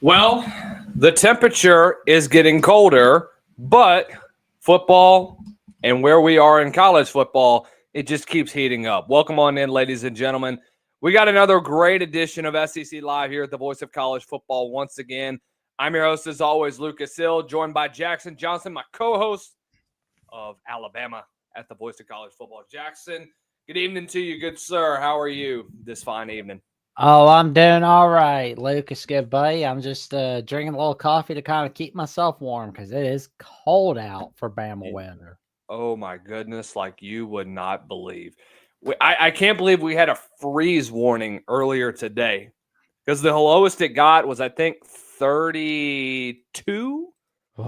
Well, the temperature is getting colder, but football and where we are in college football, it just keeps heating up. Welcome on in, ladies and gentlemen. We got another great edition of SEC Live here at the Voice of College Football once again. I'm your host, as always, Lucas Hill, joined by Jackson Johnson, my co-host of Alabama at the Voice of College Football. Jackson, good evening to you, good sir. How are you this fine evening? Oh, I'm doing all right, Lucas. Good buddy. I'm just drinking a little coffee to kind of keep myself warm because it is cold out for Bama weather. Oh my goodness, like you would not believe. I can't believe we had a freeze warning earlier today because the lowest it got was, I think, 32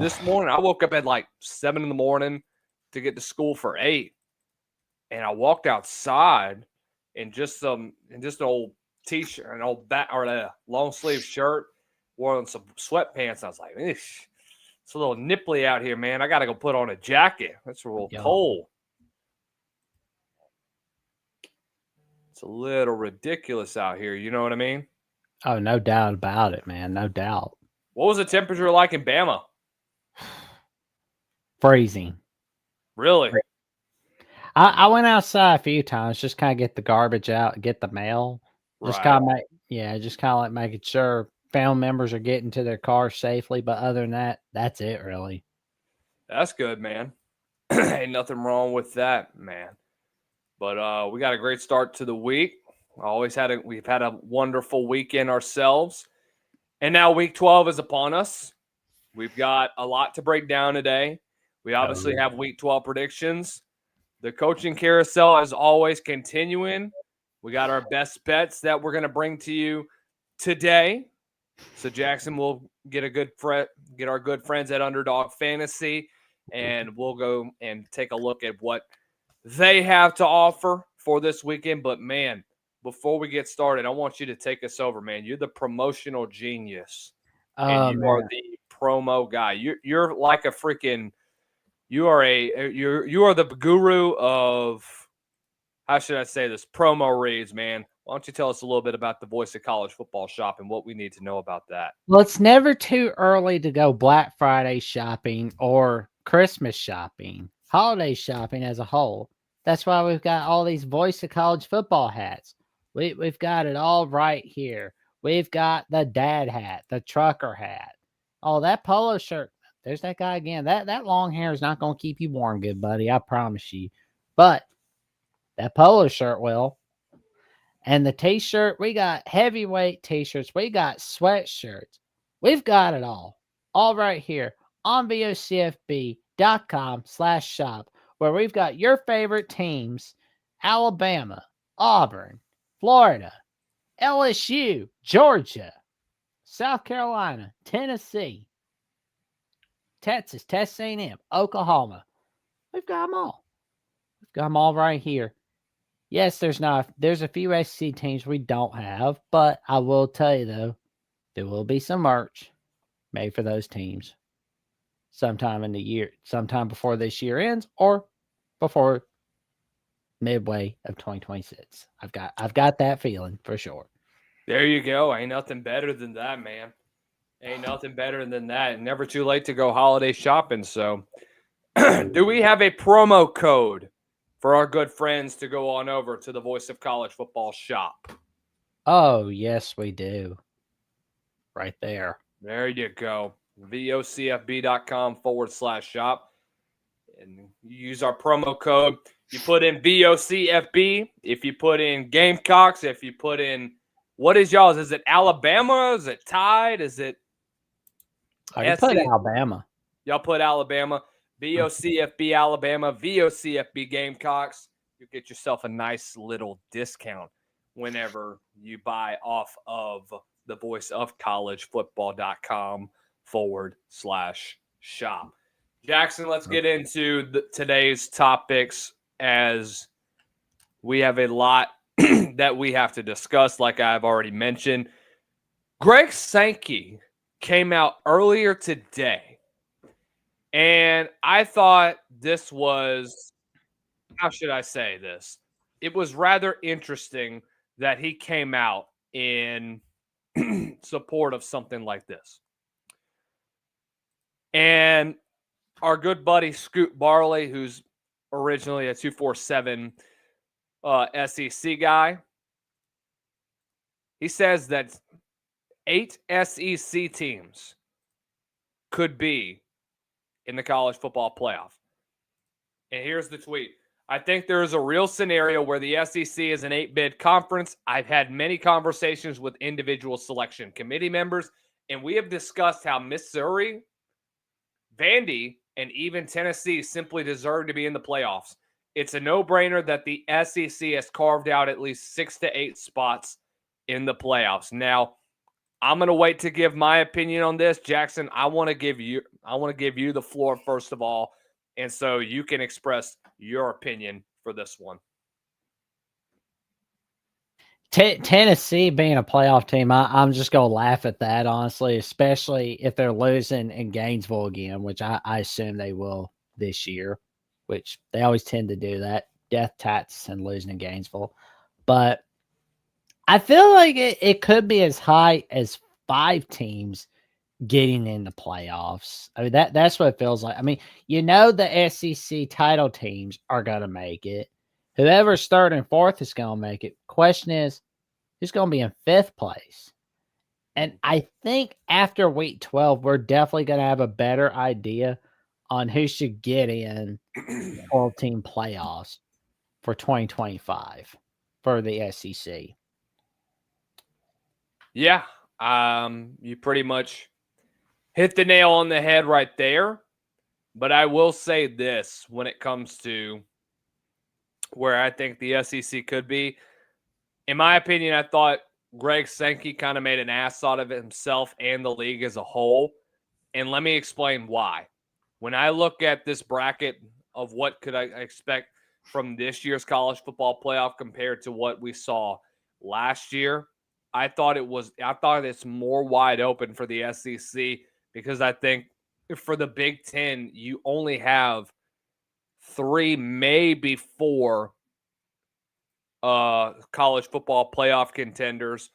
this morning. I woke up at like 7 in the morning to get to school for 8. And I walked outside in just an old t-shirt, an old or a long sleeve shirt, wore on some sweatpants. I was like, Ish. It's a little nipply out here, man. I got to go put on a jacket. It's a little cold. It's a little ridiculous out here. You know what I mean? Oh, no doubt about it, man. No doubt. What was the temperature like in Bama? Freezing. Really? I went outside a few times, just kind of get the garbage out, get the mail. Just kind of just kind of like making sure family members are getting to their cars safely. But other than that, that's it, really. That's good, man. Ain't nothing wrong with that, man. But we got a great start to the week. We've had a wonderful weekend ourselves. And now week 12 is upon us. We've got a lot to break down today. We obviously have week 12 predictions. The coaching carousel, as always, continuing. We got our best bets that we're going to bring to you today. So Jackson will get our good friends at Underdog Fantasy, and we'll go and take a look at what they have to offer for this weekend. But man, before we get started, I want you to take us over, man. You're the promotional genius, and you are the promo guy. You're like a freaking. You are the guru of, how should I say this, promo reads, man. Why don't you tell us a little bit about the Voice of College Football shop and what we need to know about that? Well, it's never too early to go Black Friday shopping or Christmas shopping, holiday shopping as a whole. That's why we've got all these Voice of College Football hats. We've got it all right here. We've got the dad hat, the trucker hat. Oh, that polo shirt. There's that guy again. That long hair is not going to keep you warm, good buddy. I promise you. But that polo shirt will. And the t-shirt, we got heavyweight t-shirts. We got sweatshirts. We've got it all right here on vocfb.com/shop, where we've got your favorite teams: Alabama, Auburn, Florida, LSU, Georgia, South Carolina, Tennessee, Texas, Texas A&M, Oklahoma. We've got them all. We've got them all right here. Yes, there's a few SEC teams we don't have, but I will tell you though, there will be some merch made for those teams sometime in the year, sometime before this year ends or before midway of 2026. I've got that feeling for sure. There you go. Ain't nothing better than that, man. Ain't nothing better than that. Never too late to go holiday shopping. So, do we have a promo code for our good friends to go on over to the Voice of College Football shop? Oh, yes, we do. Right there. There you go. vocfb.com/shop. And you use our promo code. You put in VOCFB. If you put in Gamecocks, if you put in, what is y'all's? Is it Alabama? Is it Tide? Is it? You put Alabama. Y'all put Alabama. VOCFB Alabama. VOCFB Gamecocks. You get yourself a nice little discount whenever you buy off of the Voice of College Football.com/shop. Jackson, let's get into today's topics, as we have a lot that we have to discuss, like I've already mentioned. Greg Sankey came out earlier today, and I thought this was, how should I say this? It was rather interesting that he came out in support of something like this. And our good buddy Scoot Barley, who's originally a 247 SEC guy, he says that 8 SEC teams could be in the college football playoff. And here's the tweet. I think there is a real scenario where the SEC is an 8-bid conference. I've had many conversations with individual selection committee members, and we have discussed how Missouri, Vandy, and even Tennessee simply deserve to be in the playoffs. It's a no-brainer that the SEC has carved out at least 6 to 8 spots in the playoffs. Now, I'm going to wait to give my opinion on this. Jackson, I want to give you the floor first of all, and so you can express your opinion for this one. Tennessee being a playoff team, I'm just going to laugh at that, honestly, especially if they're losing in Gainesville again, which I assume they will this year, which they always tend to do that, death tats and losing in Gainesville. But I feel like it could be as high as 5 teams getting into playoffs. I mean, that's what it feels like. I mean, the SEC title teams are going to make it. Whoever's 3rd and 4th is going to make it. Question is, who's going to be in 5th place? And I think after week 12, we're definitely going to have a better idea on who should get in 12-team playoffs for 2025 for the SEC. Yeah, you pretty much hit the nail on the head right there. But I will say this when it comes to where I think the SEC could be. In my opinion, I thought Greg Sankey kind of made an ass out of himself and the league as a whole. And let me explain why. When I look at this bracket of what could I expect from this year's college football playoff compared to what we saw last year, I thought it's more wide open for the SEC because I think for the Big Ten, you only have 3, maybe 4 college football playoff contenders.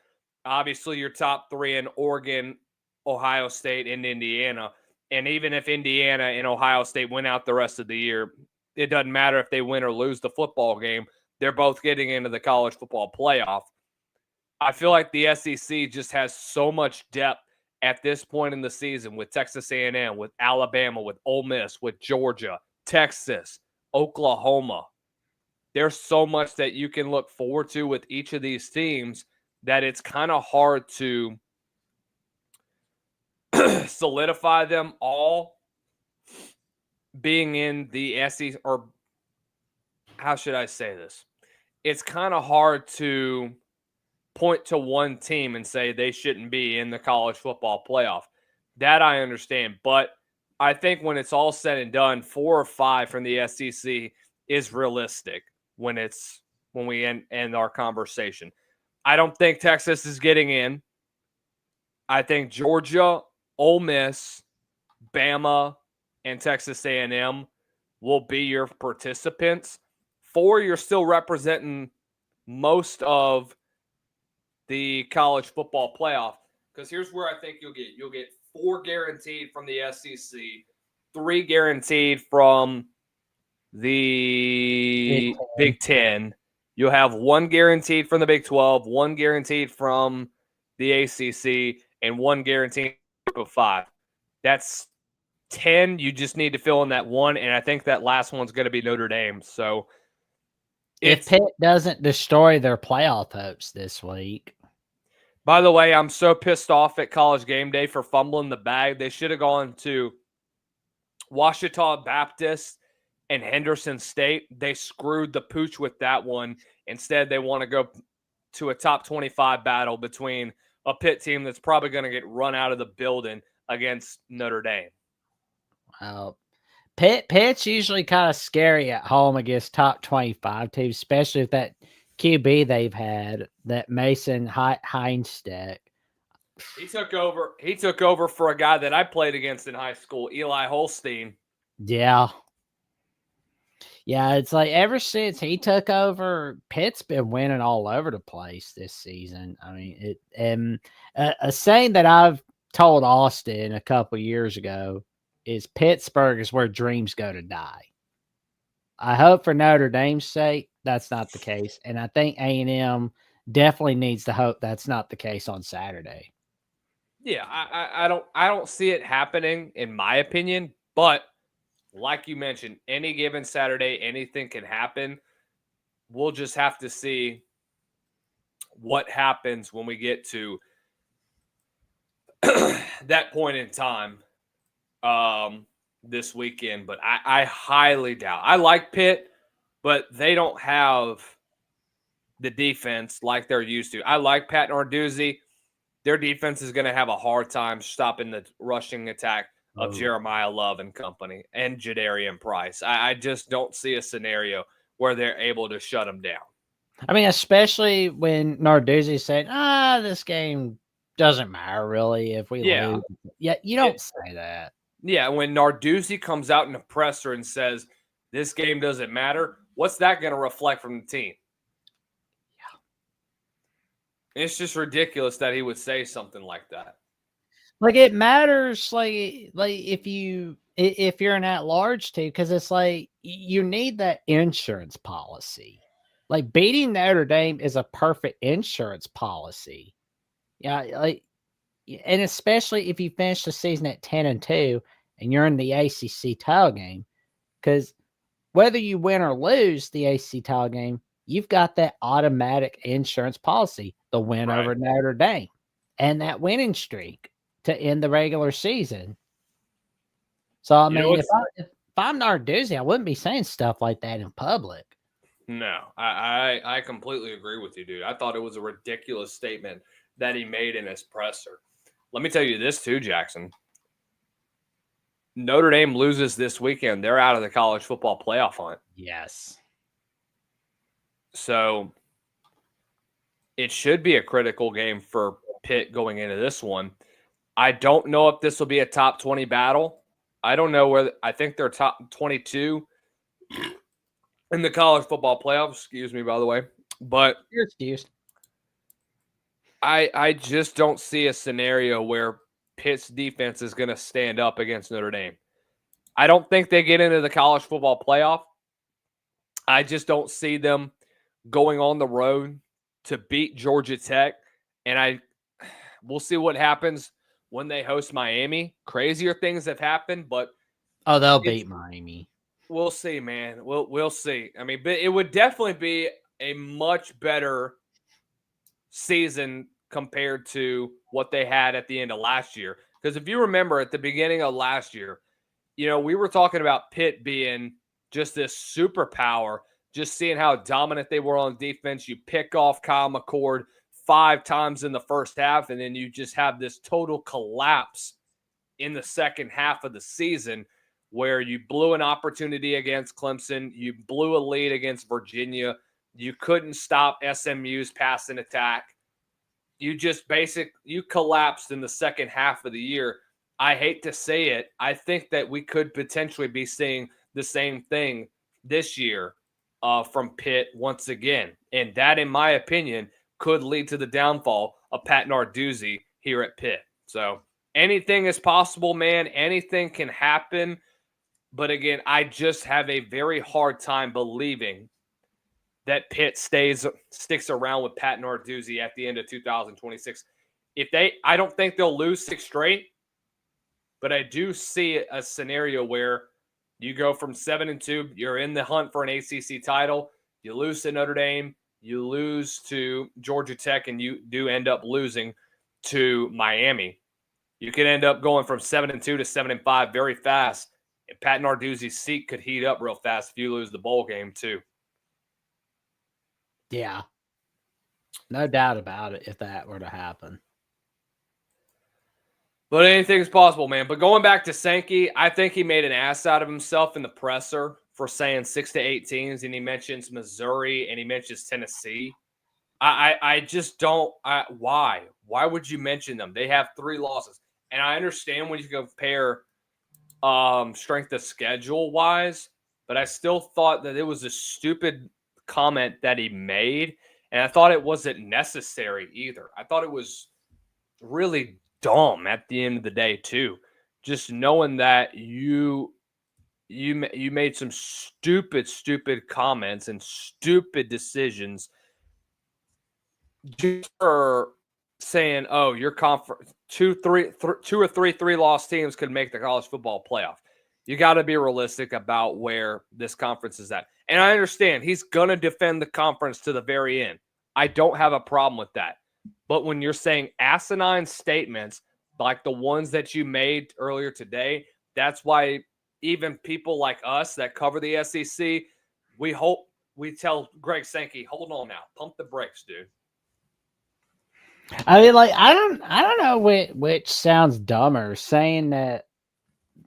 Obviously, your top 3 in Oregon, Ohio State, and Indiana. And even if Indiana and Ohio State win out the rest of the year, it doesn't matter if they win or lose the football game. They're both getting into the college football playoff. I feel like the SEC just has so much depth at this point in the season with Texas A&M, with Alabama, with Ole Miss, with Georgia, Texas, Oklahoma. There's so much that you can look forward to with each of these teams that it's kind of hard to solidify them all being in the SEC, or how should I say this? It's kind of hard to point to one team and say they shouldn't be in the college football playoff. That I understand. But I think when it's all said and done, 4 or 5 from the SEC is realistic when we end our conversation. I don't think Texas is getting in. I think Georgia, Ole Miss, Bama, and Texas A&M will be your participants. 4, you're still representing most of the college football playoff. Because here's where I think you'll get 4 guaranteed from the SEC, 3 guaranteed from the Big Ten. You'll have 1 guaranteed from the Big 12, 1 guaranteed from the ACC, and 1 guaranteed of 5. That's 10. You just need to fill in that 1, and I think that last one's going to be Notre Dame. So if Pitt doesn't destroy their playoff hopes this week. By the way, I'm so pissed off at College Game Day for fumbling the bag. They should have gone to Ouachita Baptist and Henderson State. They screwed the pooch with that one. Instead, they want to go to a top 25 battle between a Pitt team that's probably going to get run out of the building against Notre Dame. Wow. Pitt's usually kind of scary at home against top 25 teams, especially with that QB they've had, that Mason Heinsteck. He took over for a guy that I played against in high school, Eli Holstein. Yeah. Yeah, it's like ever since he took over, Pitt's been winning all over the place this season. I mean, a saying that I've told Austin a couple years ago is Pittsburgh is where dreams go to die. I hope for Notre Dame's sake that's not the case, and I think A&M definitely needs to hope that's not the case on Saturday. Yeah, I don't see it happening in my opinion, but like you mentioned, any given Saturday, anything can happen. We'll just have to see what happens when we get to that point in time this weekend. But I highly doubt. I like Pitt, but they don't have the defense like they're used to. I like Pat Narduzzi. Their defense is going to have a hard time stopping the rushing attack of Jeremiah Love and company and Jadarian Price. I just don't see a scenario where they're able to shut them down. I mean, especially when Narduzzi said, this game doesn't matter really if we lose. Yeah, you don't say that. Yeah, when Narduzzi comes out in the presser and says, this game doesn't matter, what's that going to reflect from the team? Yeah. It's just ridiculous that he would say something like that. Like, it matters, like if you're an at-large team, because it's like you need that insurance policy. Like, beating Notre Dame is a perfect insurance policy. Yeah, like, and especially if you finish the season at 10-2 and you're in the ACC title game, because whether you win or lose the ACC title game, you've got that automatic insurance policy, the win over Notre Dame, and that winning streak to end the regular season. So, I mean, if I'm Narduzzi, I wouldn't be saying stuff like that in public. No, I completely agree with you, dude. I thought it was a ridiculous statement that he made in his presser. Let me tell you this too, Jackson. Notre Dame loses this weekend. They're out of the college football playoff hunt. Yes. So it should be a critical game for Pitt going into this one. I don't know if this will be a top 20 battle. I don't know where. I think they're top 22 in the college football playoffs. Excuse me, by the way. But you're excused. I just don't see a scenario where Pitt's defense is going to stand up against Notre Dame. I don't think they get into the college football playoff. I just don't see them going on the road to beat Georgia Tech. And we'll see what happens when they host Miami. Crazier things have happened, but they'll beat Miami. We'll see, man. We'll see. I mean, but it would definitely be a much better season compared to what they had at the end of last year. Because if you remember at the beginning of last year, we were talking about Pitt being just this superpower, just seeing how dominant they were on defense. You pick off Kyle McCord 5 times in the first half, and then you just have this total collapse in the second half of the season where you blew an opportunity against Clemson. You blew a lead against Virginia. You couldn't stop SMU's passing attack. You just you collapsed in the second half of the year. I hate to say it. I think that we could potentially be seeing the same thing this year from Pitt once again. And that, in my opinion, could lead to the downfall of Pat Narduzzi here at Pitt. So anything is possible, man. Anything can happen. But again, I just have a very hard time believing that Pitt sticks around with Pat Narduzzi at the end of 2026. I don't think they'll lose 6 straight, but I do see a scenario where you go from 7-2, you're in the hunt for an ACC title, you lose to Notre Dame, you lose to Georgia Tech, and you do end up losing to Miami. You could end up going from 7-2 to 7-5 very fast. And Pat Narduzzi's seat could heat up real fast if you lose the bowl game too. Yeah. No doubt about it if that were to happen. But anything is possible, man. But going back to Sankey, I think he made an ass out of himself in the presser for saying 6 to 8 teams, and he mentions Missouri and he mentions Tennessee. I just don't. Why? Why would you mention them? They have 3 losses, and I understand when you compare strength of schedule wise, but I still thought that it was a stupid comment that he made, and I thought it wasn't necessary either. I thought it was really dumb at the end of the day too. Just knowing that you made some stupid comments and stupid decisions just for saying, "Oh, your conference two or three 3-loss teams could make the college football playoff." You got to be realistic about where this conference is at. And I understand he's going to defend the conference to the very end. I don't have a problem with that. But when you're saying asinine statements like the ones that you made earlier today, that's why even people like us that cover the SEC, we tell Greg Sankey, hold on now, pump the brakes, dude. I mean, like, I don't know which sounds dumber, saying that,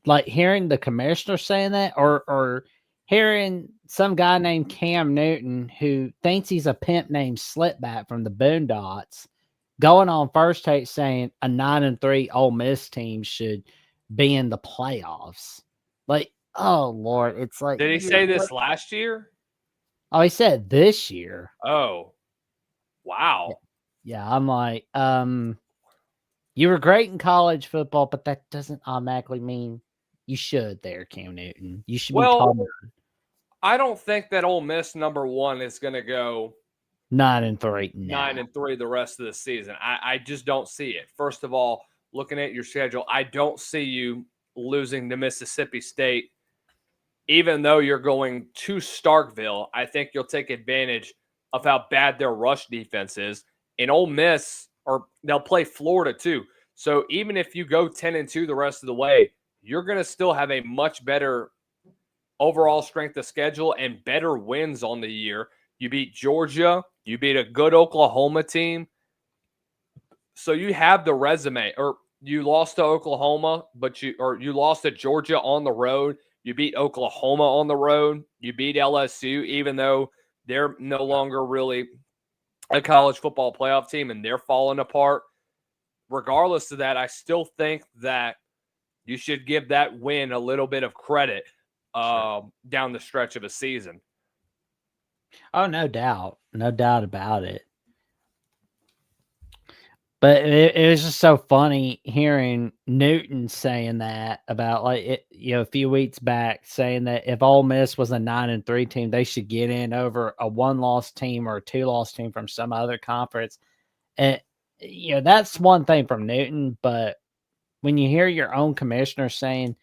like hearing the commissioner saying that, or hearing some guy named Cam Newton who thinks he's a pimp named Slipback from the Boondocks going on First Take saying a 9-3 Ole Miss team should be in the playoffs. Like, oh Lord, it's like, Did he say this last year? Oh, he said this year. Oh, wow. Yeah, I'm like, you were great in college football, but that doesn't automatically mean you should there, Cam Newton. You should be called. I don't think that Ole Miss number 1 is going to go 9-3. 9-3 the rest of the season. I just don't see it. First of all, looking at your schedule, I don't see you losing to Mississippi State. Even though you're going to Starkville, I think you'll take advantage of how bad their rush defense is. And Ole Miss, or they'll play Florida too. So even if you go 10-2 the rest of the way, you're going to still have a much better overall strength of schedule and better wins on the year. You beat Georgia. You beat a good Oklahoma team. So you have the resume. Or you lost to Oklahoma, but you lost to Georgia on the road. You beat Oklahoma on the road. You beat LSU, even though they're no longer really a college football playoff team and they're falling apart. Regardless of that, I still think that you should give that win a little bit of credit down the stretch of a season. Oh, no doubt. No doubt about it. But it was just so funny hearing Newton saying that about, like, it, a few weeks back, saying that if Ole Miss was a 9-3 team, they should get in over a 1-loss team or a 2-loss team from some other conference. And that's one thing from Newton, but when you hear your own commissioner saying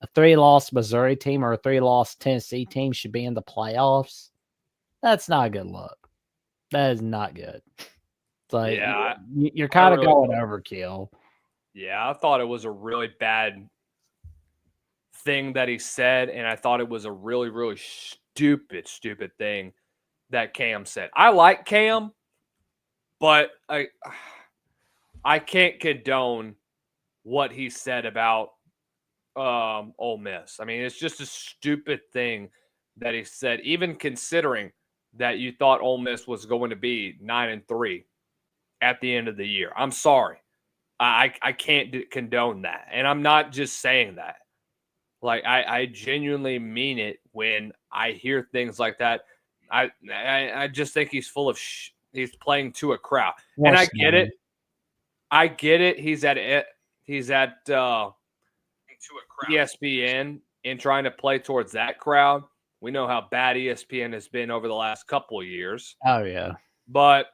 a 3-loss Missouri team or a 3-loss Tennessee team should be in the playoffs, that's not a good look. That is not good. It's like, you're kind of going overkill. Yeah, I thought it was a really bad thing that he said, and I thought it was a really, really stupid thing that Cam said. I like Cam, but I can't condone what he said about Ole Miss. I mean, it's just a stupid thing that he said, even considering that you thought Ole Miss was going to be 9-3 at the end of the year. I'm sorry. I can't condone that. And I'm not just saying that. Like, I genuinely mean it when I hear things like that. I just think he's full of he's playing to a crowd. And I get it. I get it. He's at ESPN and trying to play towards that crowd. We know how bad ESPN has been over the last couple of years. Oh yeah. But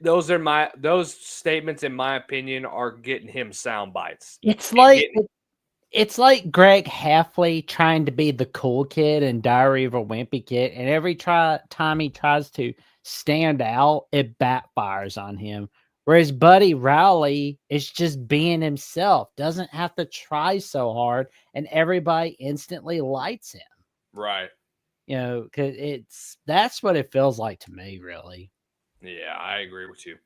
those statements, in my opinion, are getting him sound bites. It's like Greg Heffley trying to be the cool kid in Diary of a Wimpy Kid, and every time he tries to stand out, it backfires on him. Whereas Buddy Rowley is just being himself, doesn't have to try so hard, and everybody instantly likes him. Right. Because that's what it feels like to me, really. Yeah, I agree with you.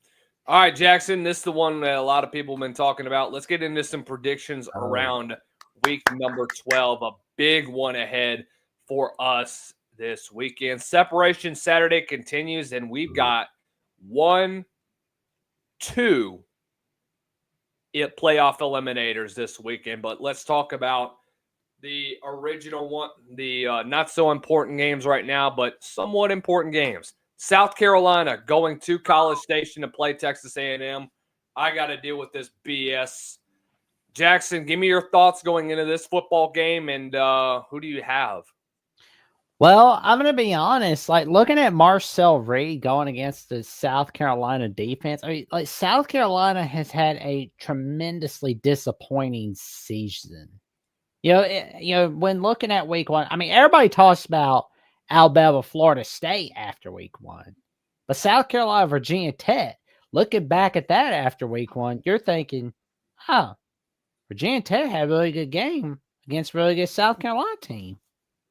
All right, Jackson, this is the one that a lot of people have been talking about. Let's get into some predictions around week number 12, a big one ahead for us this weekend. Separation Saturday continues, and we've got 1, 2 playoff eliminators this weekend. But let's talk about the original one, the not so important games right now, but somewhat important games. South Carolina going to College Station to play Texas A&M. I got to deal with this BS. Jackson, give me your thoughts going into this football game, and who do you have? Well, I'm going to be honest. Like, looking at Marcel Reed going against the South Carolina defense, I mean, like, South Carolina has had a tremendously disappointing season. When looking at week one, I mean, everybody talks about Alabama, Florida State after week one, but South Carolina, Virginia Tech, looking back at that after week one, you're thinking, huh, Virginia Tech had a really good game against a really good South Carolina team.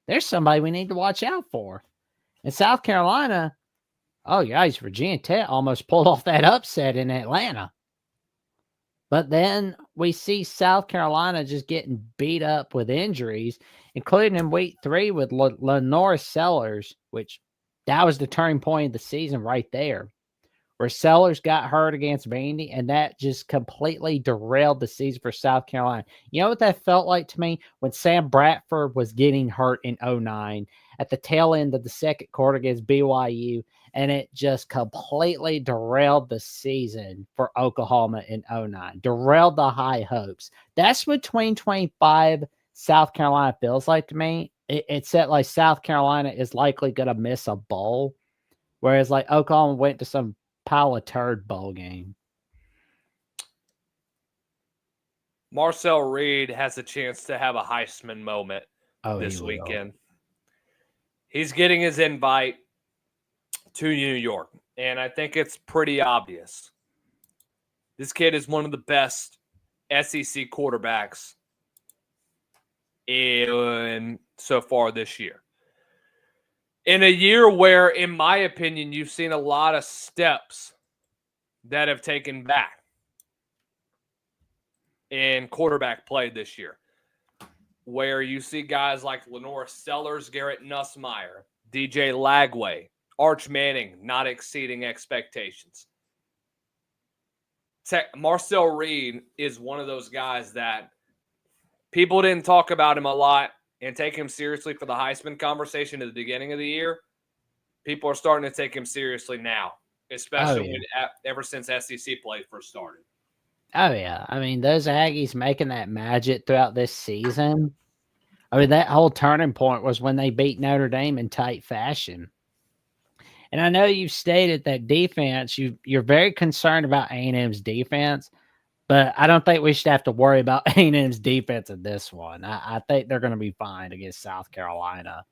There's somebody we need to watch out for. And South Carolina, oh, guys, Virginia Tech almost pulled off that upset in Atlanta. But then we see South Carolina just getting beat up with injuries, including in week 3 with Lenore Sellers, which that was the turning point of the season right there, where Sellers got hurt against Vandy, and that just completely derailed the season for South Carolina. You know what that felt like to me? When Sam Bradford was getting hurt in 09 at the tail end of the second quarter against BYU, and it just completely derailed the season for Oklahoma in 09. Derailed the high hopes. That's what 2025 South Carolina feels like to me. It's that like South Carolina is likely going to miss a bowl, whereas like Oklahoma went to some pile of turd bowl game. Marcel Reed has a chance to have a Heisman moment this weekend. He's getting his invite to New York, and I think it's pretty obvious. This kid is one of the best SEC quarterbacks in so far this year. In a year where, in my opinion, you've seen a lot of steps that have taken back in quarterback play this year, where you see guys like Lenore Sellers, Garrett Nussmeier, DJ Lagway, Arch Manning not exceeding expectations. Marcel Reed is one of those guys that people didn't talk about him a lot and take him seriously for the Heisman conversation at the beginning of the year. People are starting to take him seriously now, especially ever since SEC play first started. Oh, yeah. I mean, those Aggies making that magic throughout this season. I mean, that whole turning point was when they beat Notre Dame in tight fashion. And I know you've stated that defense, you're very concerned about A&M's defense, but I don't think we should have to worry about A&M's defense in this one. I think they're going to be fine against South Carolina.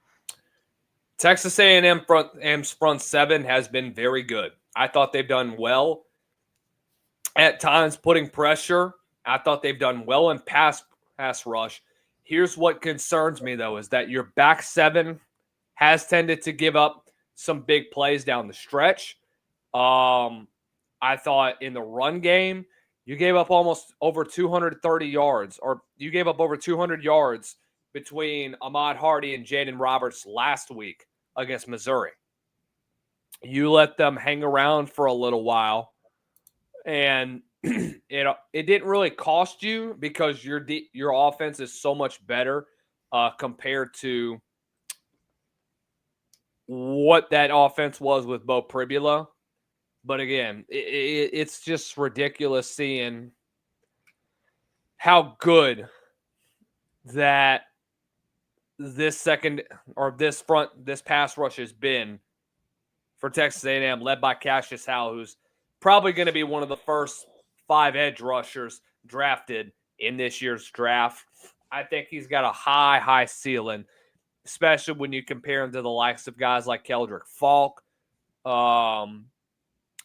Texas A&M's front seven has been very good. I thought they've done well at times putting pressure. I thought they've done well in pass rush. Here's what concerns me, though, is that your back seven has tended to give up some big plays down the stretch. I thought in the run game, you gave up almost over 230 yards, or you gave up over 200 yards between Ahmad Hardy and Jaden Roberts last week against Missouri. You let them hang around for a little while, and it didn't really cost you because your offense is so much better compared to what that offense was with Bo Pribula. But again, it's just ridiculous seeing how good that this pass rush has been for Texas A&M, led by Cassius Howell, who's probably going to be one of the first 5 edge rushers drafted in this year's draft. I think he's got a high ceiling, especially when you compare him to the likes of guys like Keldrick Falk,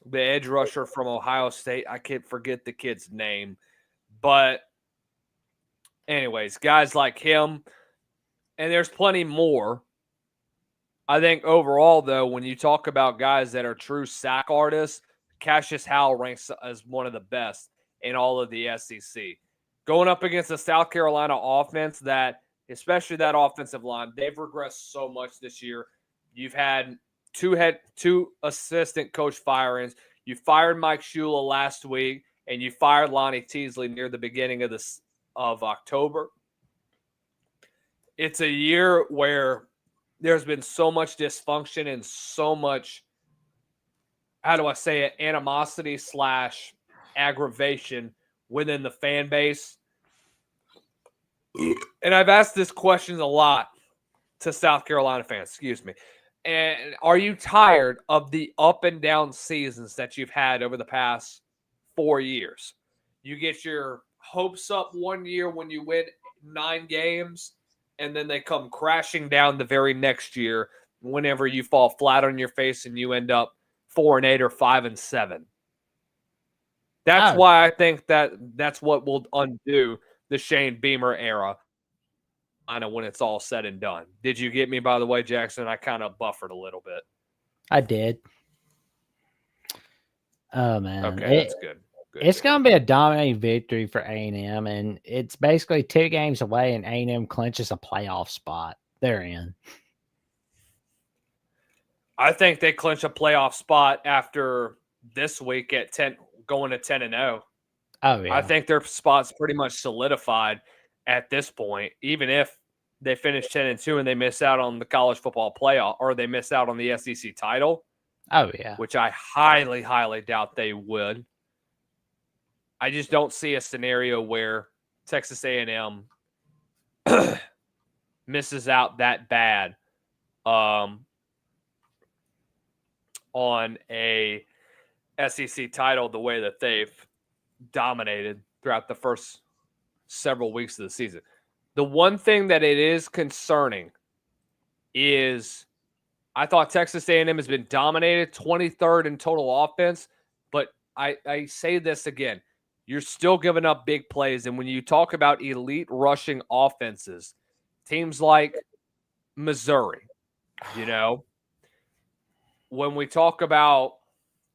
the edge rusher from Ohio State. I can't forget the kid's name. But anyways, guys like him, and there's plenty more. I think overall, though, when you talk about guys that are true sack artists, Cassius Howell ranks as one of the best in all of the SEC. Going up against the South Carolina offense that, especially that offensive line, they've regressed so much this year. You've had two assistant coach firings. You fired Mike Shula last week, and you fired Lonnie Teasley near the beginning of October. it's a year where there's been so much dysfunction and so much, how do I say it, animosity / aggravation within the fan base. And I've asked this question a lot to South Carolina fans, excuse me. And are you tired of the up and down seasons that you've had over the past 4 years? You get your hopes up one year when you win 9 games, and then they come crashing down the very next year whenever you fall flat on your face and you end up 4-8 or 5-7. That's why I think that's what will undo the Shane Beamer era when it's all said and done. Did you get me, by the way, Jackson? I kind of buffered a little bit. I did. Oh, man. Okay, that's good. It's going to be a dominating victory for A&M, and it's basically 2 games away, and A&M clinches a playoff spot. They're in. I think they clinch a playoff spot after this week at 10, going to 10-0. Oh, yeah. I think their spot's pretty much solidified at this point, even if they finish 10-2 and they miss out on the college football playoff, or they miss out on the SEC title. Oh, yeah. Which I highly, highly doubt they would. I just don't see a scenario where Texas A&M misses out that bad on a SEC title the way that they've dominated throughout the first several weeks of the season. The one thing that it is concerning is I thought Texas A&M has been dominated, 23rd in total offense, but I say this again. You're still giving up big plays, and when you talk about elite rushing offenses, teams like Missouri, when we talk about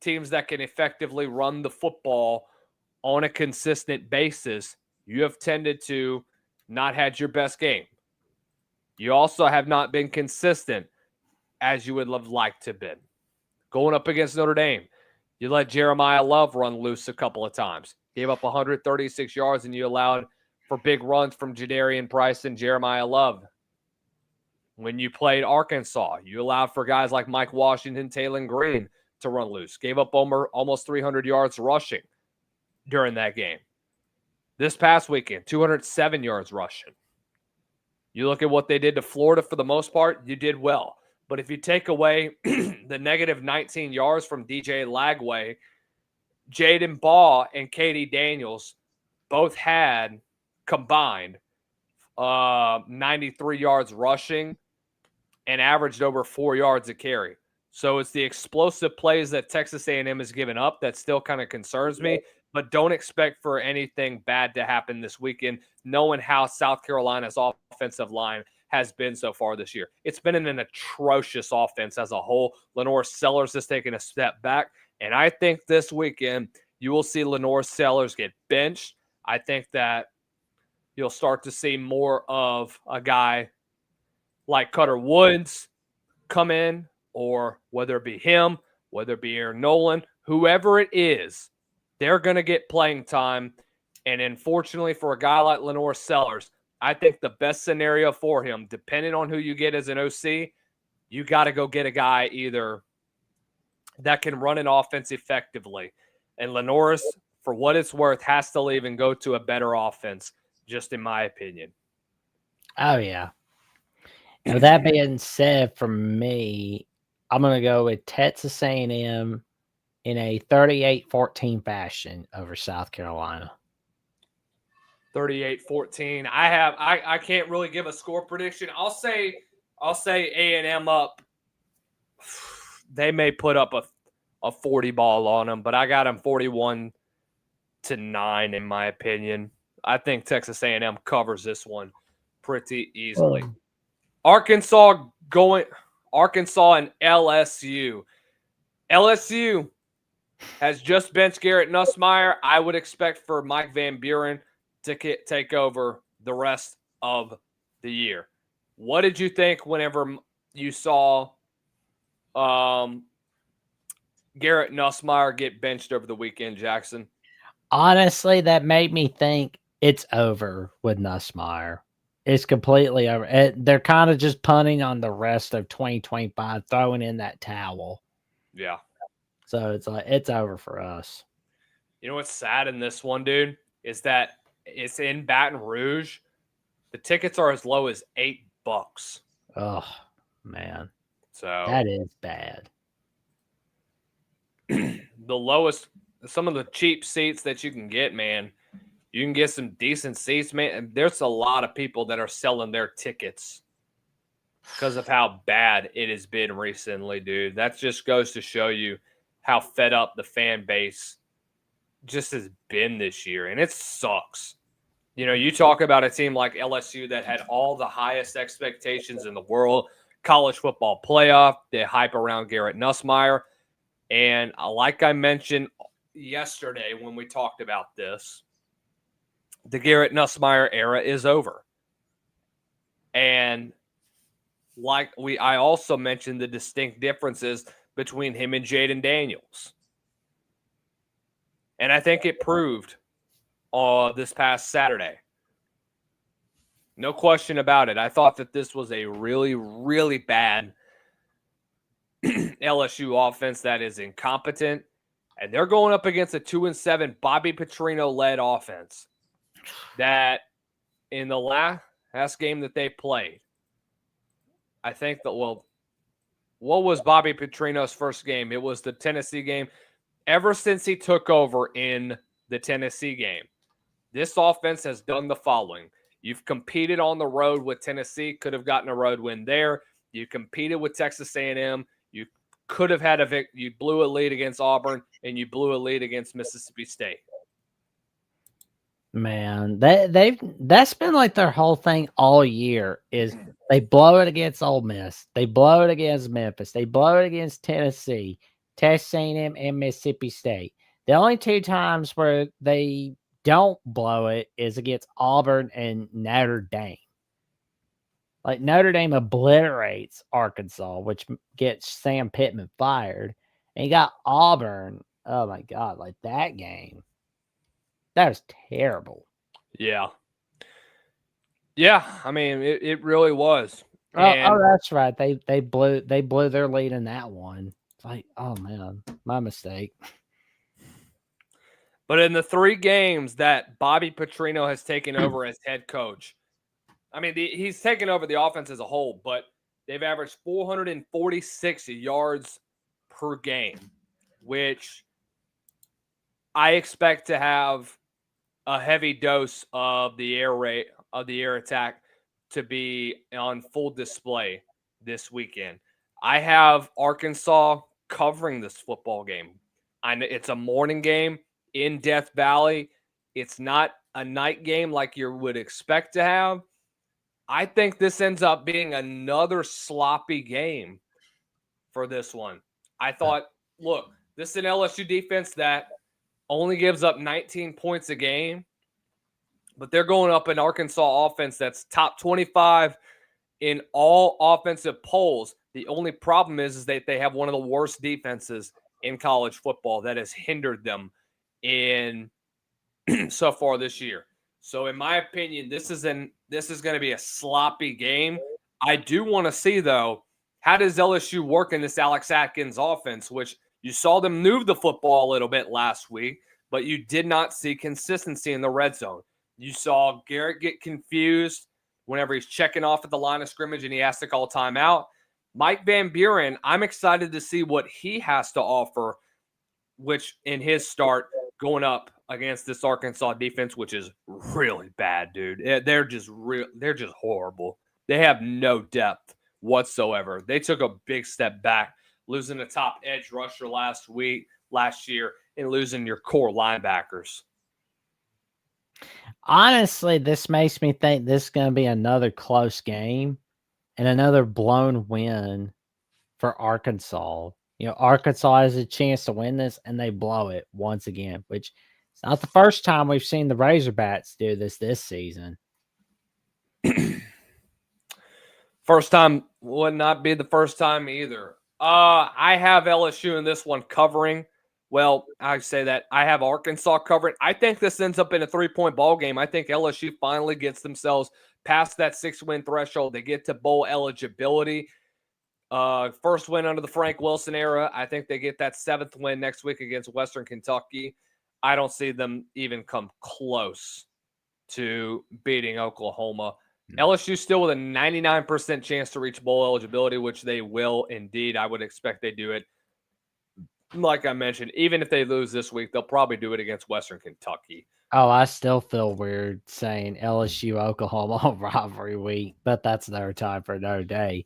teams that can effectively run the football on a consistent basis, you have tended to not had your best game. You also have not been consistent as you would have liked to have been. Going up against Notre Dame, you let Jeremiah Love run loose a couple of times. Gave up 136 yards, and you allowed for big runs from Jadarian Price and Jeremiah Love. When you played Arkansas, you allowed for guys like Mike Washington, Taylon Green to run loose. Gave up almost 300 yards rushing during that game. This past weekend, 207 yards rushing. You look at what they did to Florida for the most part, you did well. But if you take away the negative 19 yards from DJ Lagway, Jaden Baugh and Katie Daniels both had combined 93 yards rushing and averaged over 4 yards a carry. So it's the explosive plays that Texas A&M has given up that still kind of concerns me. But don't expect for anything bad to happen this weekend, knowing how South Carolina's offensive line has been so far this year. It's been an atrocious offense as a whole. Lenore Sellers has taken a step back, and I think this weekend you will see Lenore Sellers get benched. I think that you'll start to see more of a guy like Cutter Woods come in, or whether it be him, whether it be Aaron Nolan, whoever it is, they're going to get playing time. And unfortunately for a guy like Lenore Sellers, I think the best scenario for him, depending on who you get as an OC, you got to go get a guy either that can run an offense effectively. And Lenore's, for what it's worth, has to leave and go to a better offense, just in my opinion. Oh, yeah. Now, that being said, for me, I'm going to go with Texas A&M in a 38-14 fashion over South Carolina. 38-14. I can't really give a score prediction. I'll say A&M up. They may put up a 40 ball on them, but I got them 41-9 in my opinion. I think Texas A&M covers this one pretty easily. Arkansas and LSU. LSU has just benched Garrett Nussmeier. I would expect for Mike Van Buren to take over the rest of the year. What did you think whenever you saw Garrett Nussmeier get benched over the weekend, Jackson? Honestly, that made me think it's over with Nussmeier. It's completely over. They're kind of just punting on the rest of 2025, throwing in that towel. Yeah. So it's like it's over for us. You know what's sad in this one, dude, is that it's in Baton Rouge. The tickets are as low as $8. Oh man, So that is bad. the lowest, some of the cheap seats that you can get, man. You can get some decent seats, man. And there's a lot of people that are selling their tickets because of how bad it has been recently, dude. That just goes to show you how fed up the fan base just has been this year. And it sucks. You know, you talk about a team like LSU that had all the highest expectations in the world, college football playoff, the hype around Garrett Nussmeier. And like I mentioned yesterday when we talked about this, the Garrett Nussmeier era is over. And I also mentioned the distinct differences between him and Jaden Daniels. And I think it proved this past Saturday. No question about it. I thought that this was a really, really bad LSU offense that is incompetent. And they're going up against a 2-7 Bobby Petrino-led offense that in the last game that they played, I think that, well, what was Bobby Petrino's first game? It was the Tennessee game. Ever since he took over in the Tennessee game, this offense has done the following. You've competed on the road with Tennessee, could have gotten a road win there. You competed with Texas A&M. You could have had you blew a lead against Auburn, and you blew a lead against Mississippi State. Man, that's been like their whole thing all year is they blow it against Ole Miss, they blow it against Memphis, they blow it against Tennessee, Texas A&M, and Mississippi State. The only two times where they don't blow it is against Auburn and Notre Dame. Like Notre Dame obliterates Arkansas, which gets Sam Pittman fired, and you got Auburn. Oh my God, like that game. That was terrible. Yeah. Yeah, I mean, it really was. Oh, that's right. They blew their lead in that one. It's like, oh man, my mistake. But in the 3 games that Bobby Petrino has taken over as head coach, I mean, he's taken over the offense as a whole, but they've averaged 446 yards per game, which I expect to have a heavy dose of the air attack to be on full display this weekend. I have Arkansas covering this football game. It's a morning game in Death Valley. It's not a night game like you would expect to have. I think this ends up being another sloppy game for this one. I thought, look, this is an LSU defense that only gives up 19 points a game, but they're going up an Arkansas offense that's top 25 in all offensive polls. The only problem is that they have one of the worst defenses in college football that has hindered them in so far this year. So in my opinion, this is going to be a sloppy game. I do want to see, though, how does LSU work in this Alex Atkins offense, which you saw them move the football a little bit last week, but you did not see consistency in the red zone. You saw Garrett get confused whenever he's checking off at the line of scrimmage and he has to call timeout. Mike Van Buren, I'm excited to see what he has to offer, which in his start going up against this Arkansas defense, which is really bad, dude. They're just horrible. They have no depth whatsoever. They took a big step back, losing a top edge rusher last year, and losing your core linebackers. Honestly, this makes me think this is going to be another close game and another blown win for Arkansas. You know, Arkansas has a chance to win this, and they blow it once again, which it's not the first time we've seen the Razorbacks do this season. First time would not be the first time either. I have LSU in this one covering. Well, I say that I have Arkansas covered. I think this ends up in a 3-point ball game. I think LSU finally gets themselves past that 6-win threshold. They get to bowl eligibility. First win under the Frank Wilson era. I think they get that 7th win next week against Western Kentucky. I don't see them even come close to beating Oklahoma. LSU still with a 99% chance to reach bowl eligibility, which they will indeed. I would expect they do it. Like I mentioned, even if they lose this week, they'll probably do it against Western Kentucky. Oh, I still feel weird saying LSU Oklahoma rivalry week, but that's another time for another day.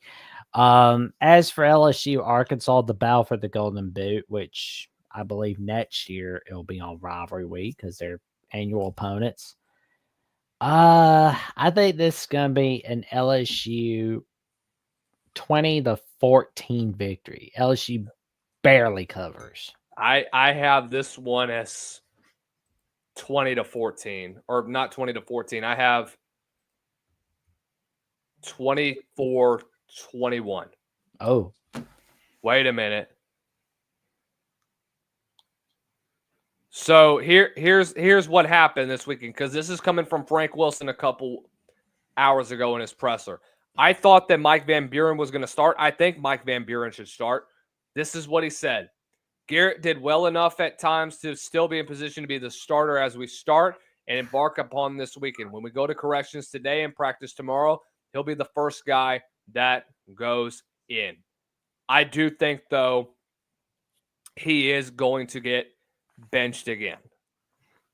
As for LSU Arkansas, the battle for the Golden Boot, which I believe next year it'll be on rivalry week because they're annual opponents. I think this is gonna be an LSU 20-14 victory. LSU barely covers. I have this one as 20-14, or not 20-14. I have 24-21. Oh, wait a minute. So here's what happened this weekend, because this is coming from Frank Wilson a couple hours ago in his presser. I thought that Mike Van Buren was going to start. I think Mike Van Buren should start. This is what he said. Garrett did well enough at times to still be in position to be the starter as we start and embark upon this weekend. When we go to corrections today and practice tomorrow, he'll be the first guy that goes in. I do think, though, he is going to get benched again.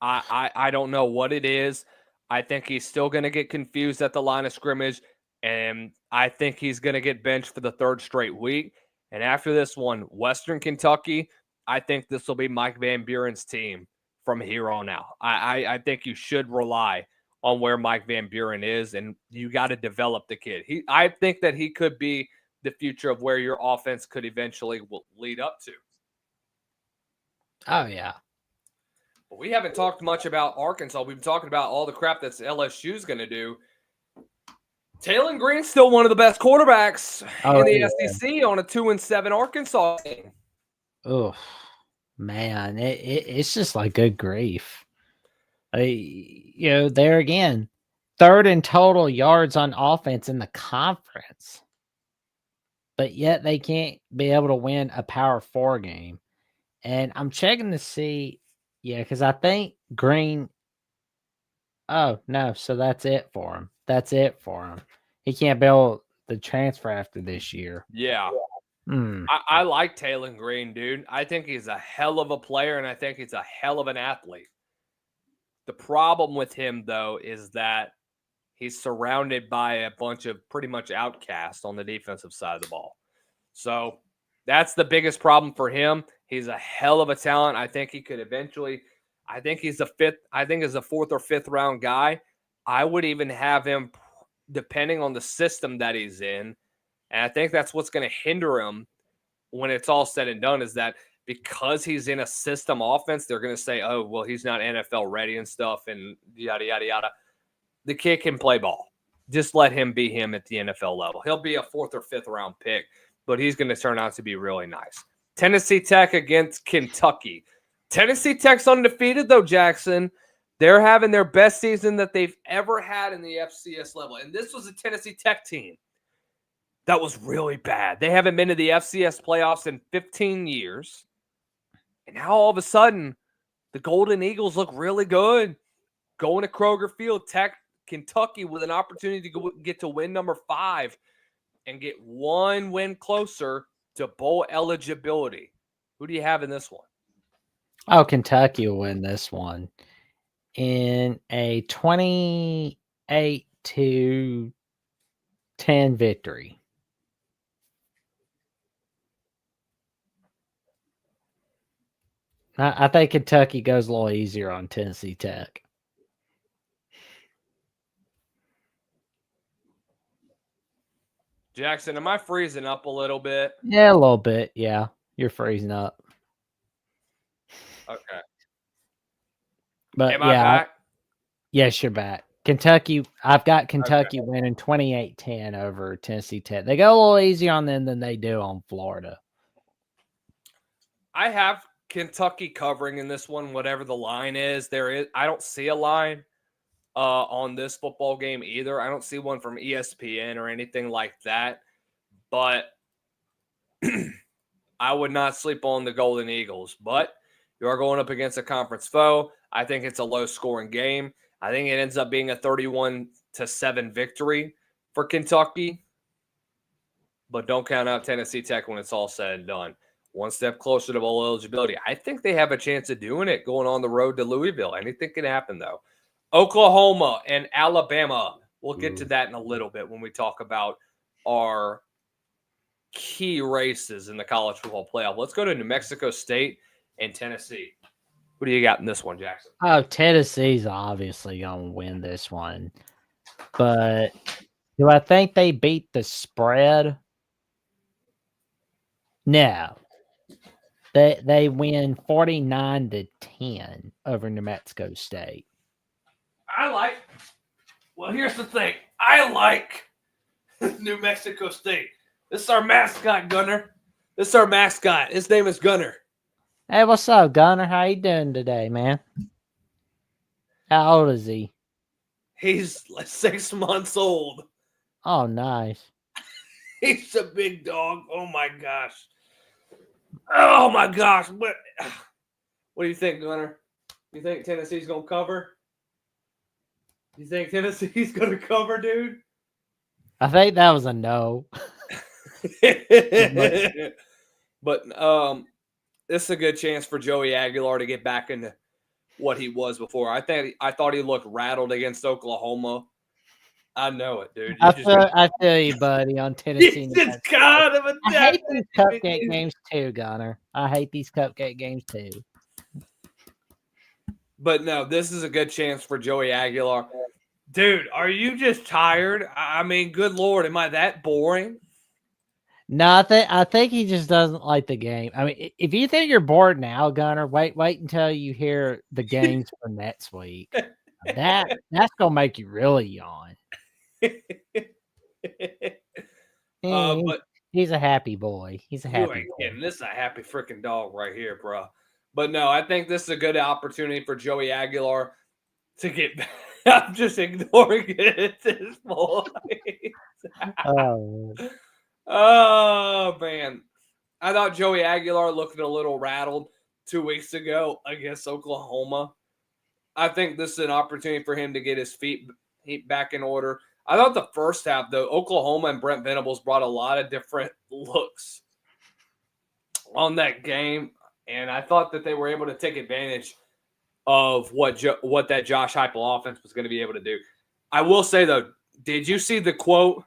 I don't know what it is. I think he's still going to get confused at the line of scrimmage, and I think he's going to get benched for the 3rd straight week. And after this one, Western Kentucky, I think this will be Mike Van Buren's team from here on out. I think you should rely on where Mike Van Buren is, and you got to develop the kid. I think that he could be the future of where your offense could eventually lead up to. Oh, yeah. But we haven't talked much about Arkansas. We've been talking about all the crap that LSU's going to do. Taylor Green's still one of the best quarterbacks in the SEC on a 2-7 Arkansas team. Oh, man. It's just like good grief. There again, 3rd in total yards on offense in the conference. But yet they can't be able to win a Power 4 game. And I'm checking to see, because I think Green. Oh, no. So that's it for him. He can't be able to transfer after this year. Yeah. I like Taylor Green, dude. I think he's a hell of a player, and I think he's a hell of an athlete. The problem with him, though, is that he's surrounded by a bunch of pretty much outcasts on the defensive side of the ball. So that's the biggest problem for him. He's a hell of a talent. I think he could eventually – I think he's a 4th or 5th round guy. I would even have him depending on the system that he's in. And I think that's what's going to hinder him when it's all said and done, is that because he's in a system offense, they're going to say, oh, well, he's not NFL ready and stuff and yada, yada, yada. The kid can play ball. Just let him be him at the NFL level. He'll be a 4th or 5th round pick, but he's going to turn out to be really nice. Tennessee Tech against Kentucky. Tennessee Tech's undefeated, though, Jackson. They're having their best season that they've ever had in the FCS level. And this was a Tennessee Tech team that was really bad. They haven't been to the FCS playoffs in 15 years. And now all of a sudden, the Golden Eagles look really good. Going to Kroger Field, Kentucky with an opportunity to get to win number 5 and get one win closer to bowl eligibility. Who do you have in this one? Oh, Kentucky will win this one in a 28-10 victory. I think Kentucky goes a little easier on Tennessee Tech. Jackson, am I freezing up a little bit? Yeah, a little bit. Yeah, you're freezing up. Okay. But am I back? Yes, you're back. Kentucky, I've got Kentucky winning 28-10 over Tennessee Tech. They go a little easier on them than they do on Florida. I have Kentucky covering in this one, whatever the line is. I don't see a line on this football game either. I don't see one from ESPN or anything like that. But I would not sleep on the Golden Eagles. But you are going up against a conference foe. I think it's a low-scoring game. I think it ends up being a 31-7 victory for Kentucky. But don't count out Tennessee Tech when it's all said and done. One step closer to bowl eligibility. I think they have a chance of doing it going on the road to Louisville. Anything can happen, though. Oklahoma and Alabama. We'll get to that in a little bit when we talk about our key races in the college football playoff. Let's go to New Mexico State and Tennessee. What do you got in this one, Jackson? Oh, Tennessee's obviously going to win this one. But do I think they beat the spread? No. They win 49-10 over New Mexico State. Well, here's the thing. I like New Mexico State. This is our mascot, Gunner. This is our mascot. His name is Gunner. Hey, what's up, Gunner? How you doing today, man? How old is he? He's like 6 months old. Oh, nice. He's a big dog. Oh, my gosh. Oh, my gosh. What do you think, Gunner? You think Tennessee's going to cover? You think Tennessee's going to cover, dude? I think that was a no. But this is a good chance for Joey Aguilar to get back into what he was before. I thought he looked rattled against Oklahoma. I know it, dude. I feel you, buddy, on Tennessee. Just kind of a I hate these cupcake games too, Gunner. I hate these cupcake games too. But no, this is a good chance for Joey Aguilar. Dude, are you just tired? I mean, good Lord, am I that boring? No, I think he just doesn't like the game. I mean, if you think you're bored now, Gunner, wait until you hear the games for next week. That's gonna make you really yawn. But he's a happy boy. He's a happy boy. Kidding. This is a happy freaking dog right here, bro. But no, I think this is a good opportunity for Joey Aguilar to get back. I'm just ignoring it at this point. Oh, man. I thought Joey Aguilar looked a little rattled 2 weeks ago against Oklahoma. I think this is an opportunity for him to get his feet back in order. I thought the first half, though, Oklahoma and Brent Venables brought a lot of different looks on that game, and I thought that they were able to take advantage of what that Josh Heupel offense was going to be able to do. I will say, though, did you see the quote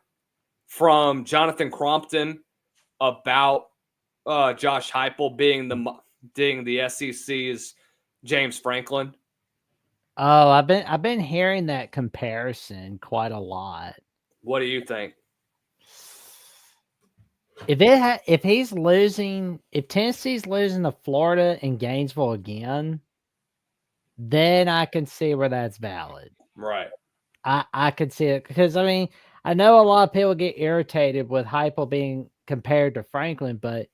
from Jonathan Crompton about Josh Heupel being the SEC's James Franklin? Oh, I've been hearing that comparison quite a lot. What do you think? If Tennessee's losing to Florida and Gainesville again, then I can see where that's valid. Right. I could see it because, I mean, I know a lot of people get irritated with Heupel being compared to Franklin, but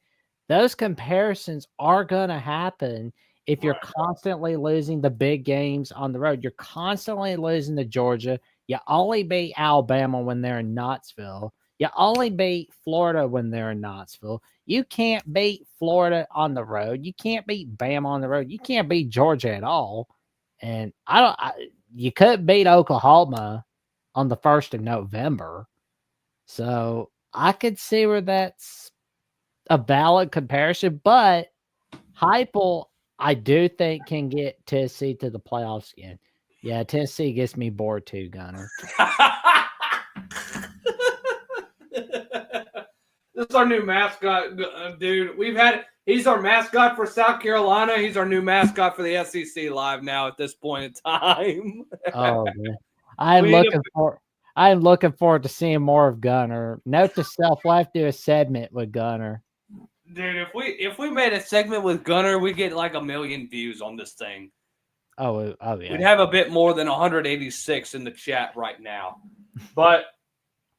those comparisons are going to happen if you're constantly losing the big games on the road. You're constantly losing to Georgia. You only beat Alabama when they're in Knoxville. You only beat Florida when they're in Knoxville. You can't beat Florida on the road. You can't beat Bama on the road. You can't beat Georgia at all. And you couldn't beat Oklahoma on the 1st of November. So I could see where that's a valid comparison, but Heupel, I do think, can get Tennessee to the playoffs again. Yeah, Tennessee gets me bored too, Gunner. This is our new mascot, dude. He's our mascot for South Carolina. He's our new mascot for the SEC Live now at this point in time. Oh, man. I'm looking forward to seeing more of Gunner. Note to self, we'll have to do a segment with Gunner. Dude, if we made a segment with Gunner, we'd get like 1 million views on this thing. Oh yeah. We'd have a bit more than 186 in the chat right now. But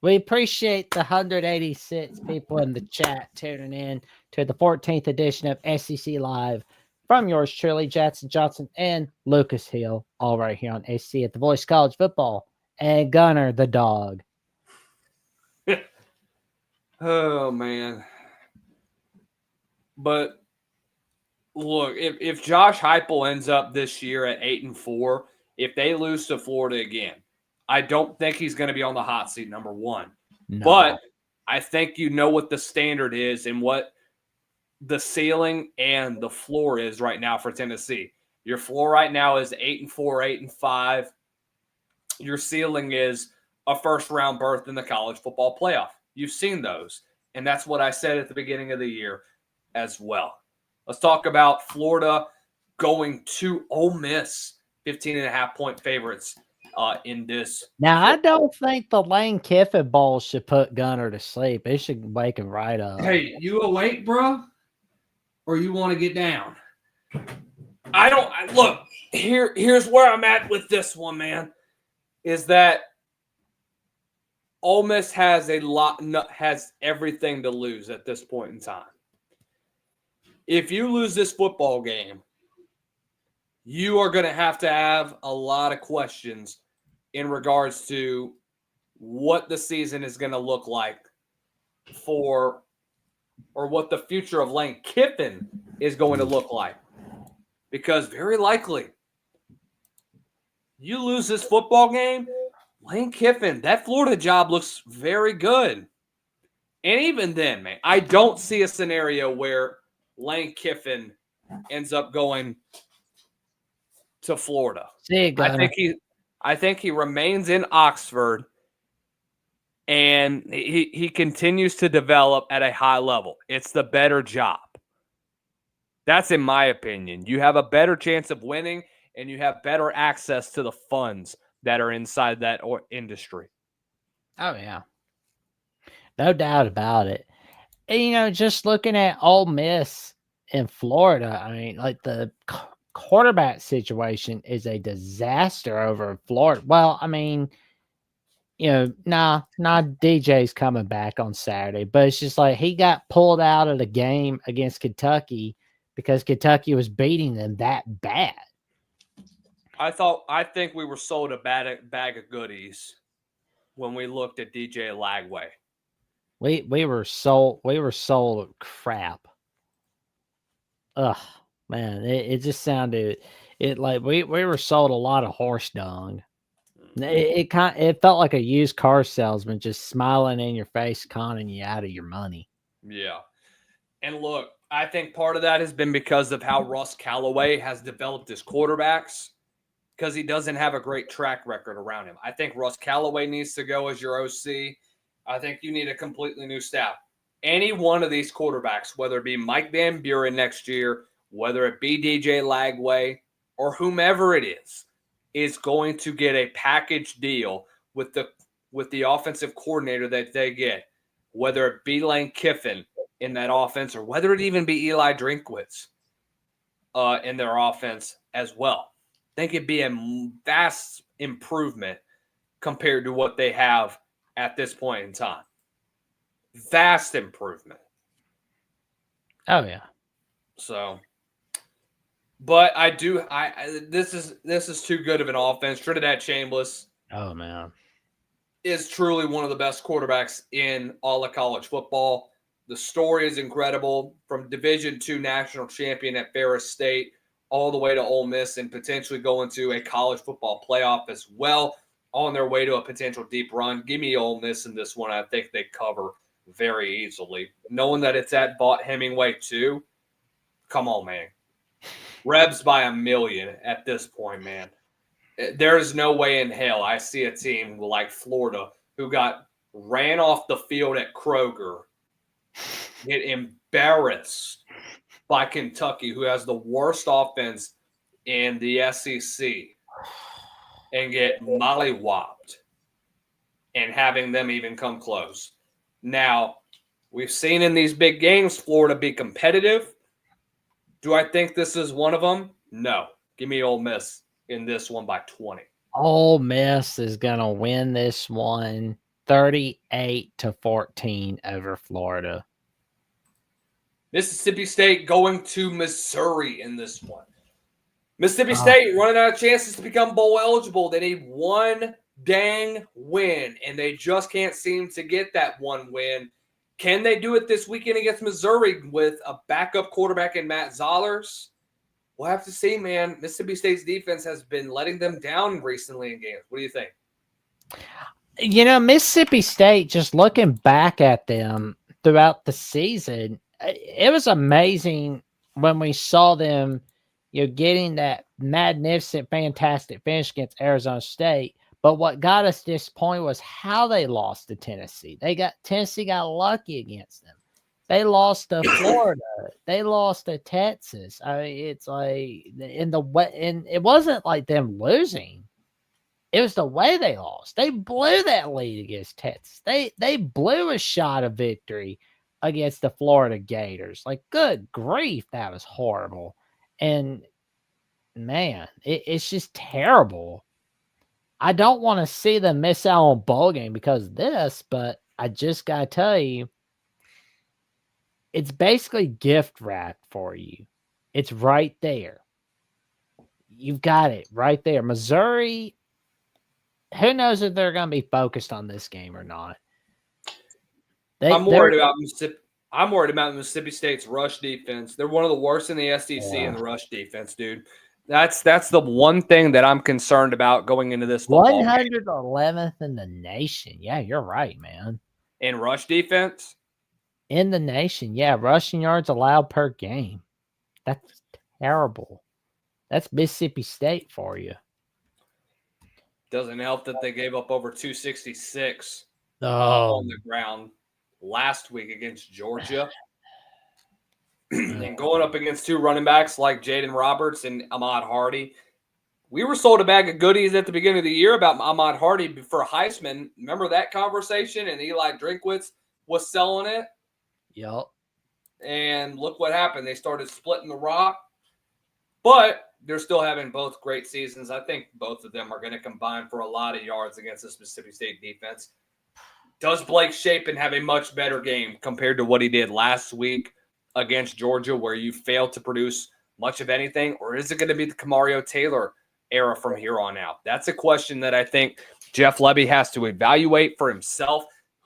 we appreciate the 186 people in the chat tuning in to the 14th edition of SEC Live from yours truly, Jackson Johnson and Lucas Hill, all right here on AC at the Voice College Football, and Gunner the dog. Oh, man. But look, if Josh Heupel ends up this year at 8-4, if they lose to Florida again, I don't think he's going to be on the hot seat, number one. No. But I think you know what the standard is and what the ceiling and the floor is right now for Tennessee. Your floor right now is 8-4, 8-5. Your ceiling is a first-round berth in the college football playoff. You've seen those, and that's what I said at the beginning of the year as well. Let's talk about Florida going to Ole Miss, 15.5-point favorites in this. Now, I don't think the Lane Kiffin Bowl should put Gunner to sleep. It should wake him right up. Hey, you awake, bro? Or you want to get down? I don't look. Here's where I'm at with this one, man. Is that Ole Miss has everything to lose at this point in time. If you lose this football game, you are going to have a lot of questions in regards to what the season is going to look like or what the future of Lane Kiffin is going to look like. Because very likely, you lose this football game, Lane Kiffin, that Florida job looks very good. And even then, man, I don't see a scenario where Lane Kiffin ends up going to Florida. I think he remains in Oxford, and he continues to develop at a high level. It's the better job. That's in my opinion. You have a better chance of winning, and you have better access to the funds that are inside that industry. Oh, yeah. No doubt about it. And, just looking at Ole Miss in Florida, I mean, like the quarterback situation is a disaster over in Florida. Well, I mean, DJ's coming back on Saturday, but it's just like he got pulled out of the game against Kentucky because Kentucky was beating them that bad. I think we were sold a bag of goodies when we looked at DJ Lagway. We were sold crap. Ugh, man, it just sounded like we were sold a lot of horse dung. It felt like a used car salesman just smiling in your face, conning you out of your money. Yeah. And look, I think part of that has been because of how Russ Callaway has developed his quarterbacks, because he doesn't have a great track record around him. I think Russ Callaway needs to go as your OC. I think you need a completely new staff. Any one of these quarterbacks, whether it be Mike Van Buren next year, whether it be DJ Lagway, or whomever it is going to get a package deal with the offensive coordinator that they get, whether it be Lane Kiffin in that offense or whether it even be Eli Drinkwitz in their offense as well. I think it'd be a vast improvement compared to what they have at this point in time. Vast improvement. Oh, yeah. So, but this is too good of an offense. Trinidad Chambliss, oh man, is truly one of the best quarterbacks in all of college football. The story is incredible, from Division II national champion at Ferris State all the way to Ole Miss and potentially going to a college football playoff as well, on their way to a potential deep run. Give me Ole Miss in this one. I think they cover very easily. Knowing that it's at Vaught Hemingway too, come on, man. Rebs by 1,000,000 at this point, man. There is no way in hell I see a team like Florida, who got ran off the field at Kroger, get embarrassed by Kentucky, who has the worst offense in the SEC, and get mollywopped and having them even come close. Now, we've seen in these big games Florida be competitive. Do I think this is one of them? No. Give me Ole Miss in this one by 20. Ole Miss is going to win this one 38-14 over Florida. Mississippi State going to Missouri in this one. Mississippi State running out of chances to become bowl eligible. They need one dang win, and they just can't seem to get that one win. Can they do it this weekend against Missouri with a backup quarterback in Matt Zollers? We'll have to see, man. Mississippi State's defense has been letting them down recently in games. What do you think? Mississippi State, just looking back at them throughout the season, it was amazing when we saw them, getting that magnificent, fantastic finish against Arizona State. But what got us disappointed was how they lost to Tennessee. Tennessee got lucky against them. They lost to Florida. They lost to Texas. I mean, it's like and it wasn't like them losing. It was the way they lost. They blew that lead against Texas. They blew a shot of victory against the Florida Gators. Like, good grief, that was horrible. And man, it's just terrible. I don't want to see them miss out on a bowl game because of this, but I just got to tell you, it's basically gift wrapped for you. It's right there. You've got it right there. Missouri, who knows if they're going to be focused on this game or not. I'm worried about Mississippi State's rush defense. They're one of the worst in the SEC in the rush defense, dude. That's the one thing that I'm concerned about going into this football 111th in the nation. Yeah, you're right, man. In rush defense? In the nation, yeah. Rushing yards allowed per game. That's terrible. That's Mississippi State for you. Doesn't help that they gave up over 266 on the ground last week against Georgia. And going up against two running backs like Jaden Roberts and Ahmad Hardy. We were sold a bag of goodies at the beginning of the year about Ahmad Hardy for Heisman. Remember that conversation? And Eli Drinkwitz was selling it. Yep. And look what happened. They started splitting the rock. But they're still having both great seasons. I think both of them are going to combine for a lot of yards against this Mississippi State defense. Does Blake Shapen have a much better game compared to what he did last week against Georgia, where you failed to produce much of anything? Or is it going to be the Kamario Taylor era from here on out? That's a question that I think Jeff Lebby has to evaluate for himself.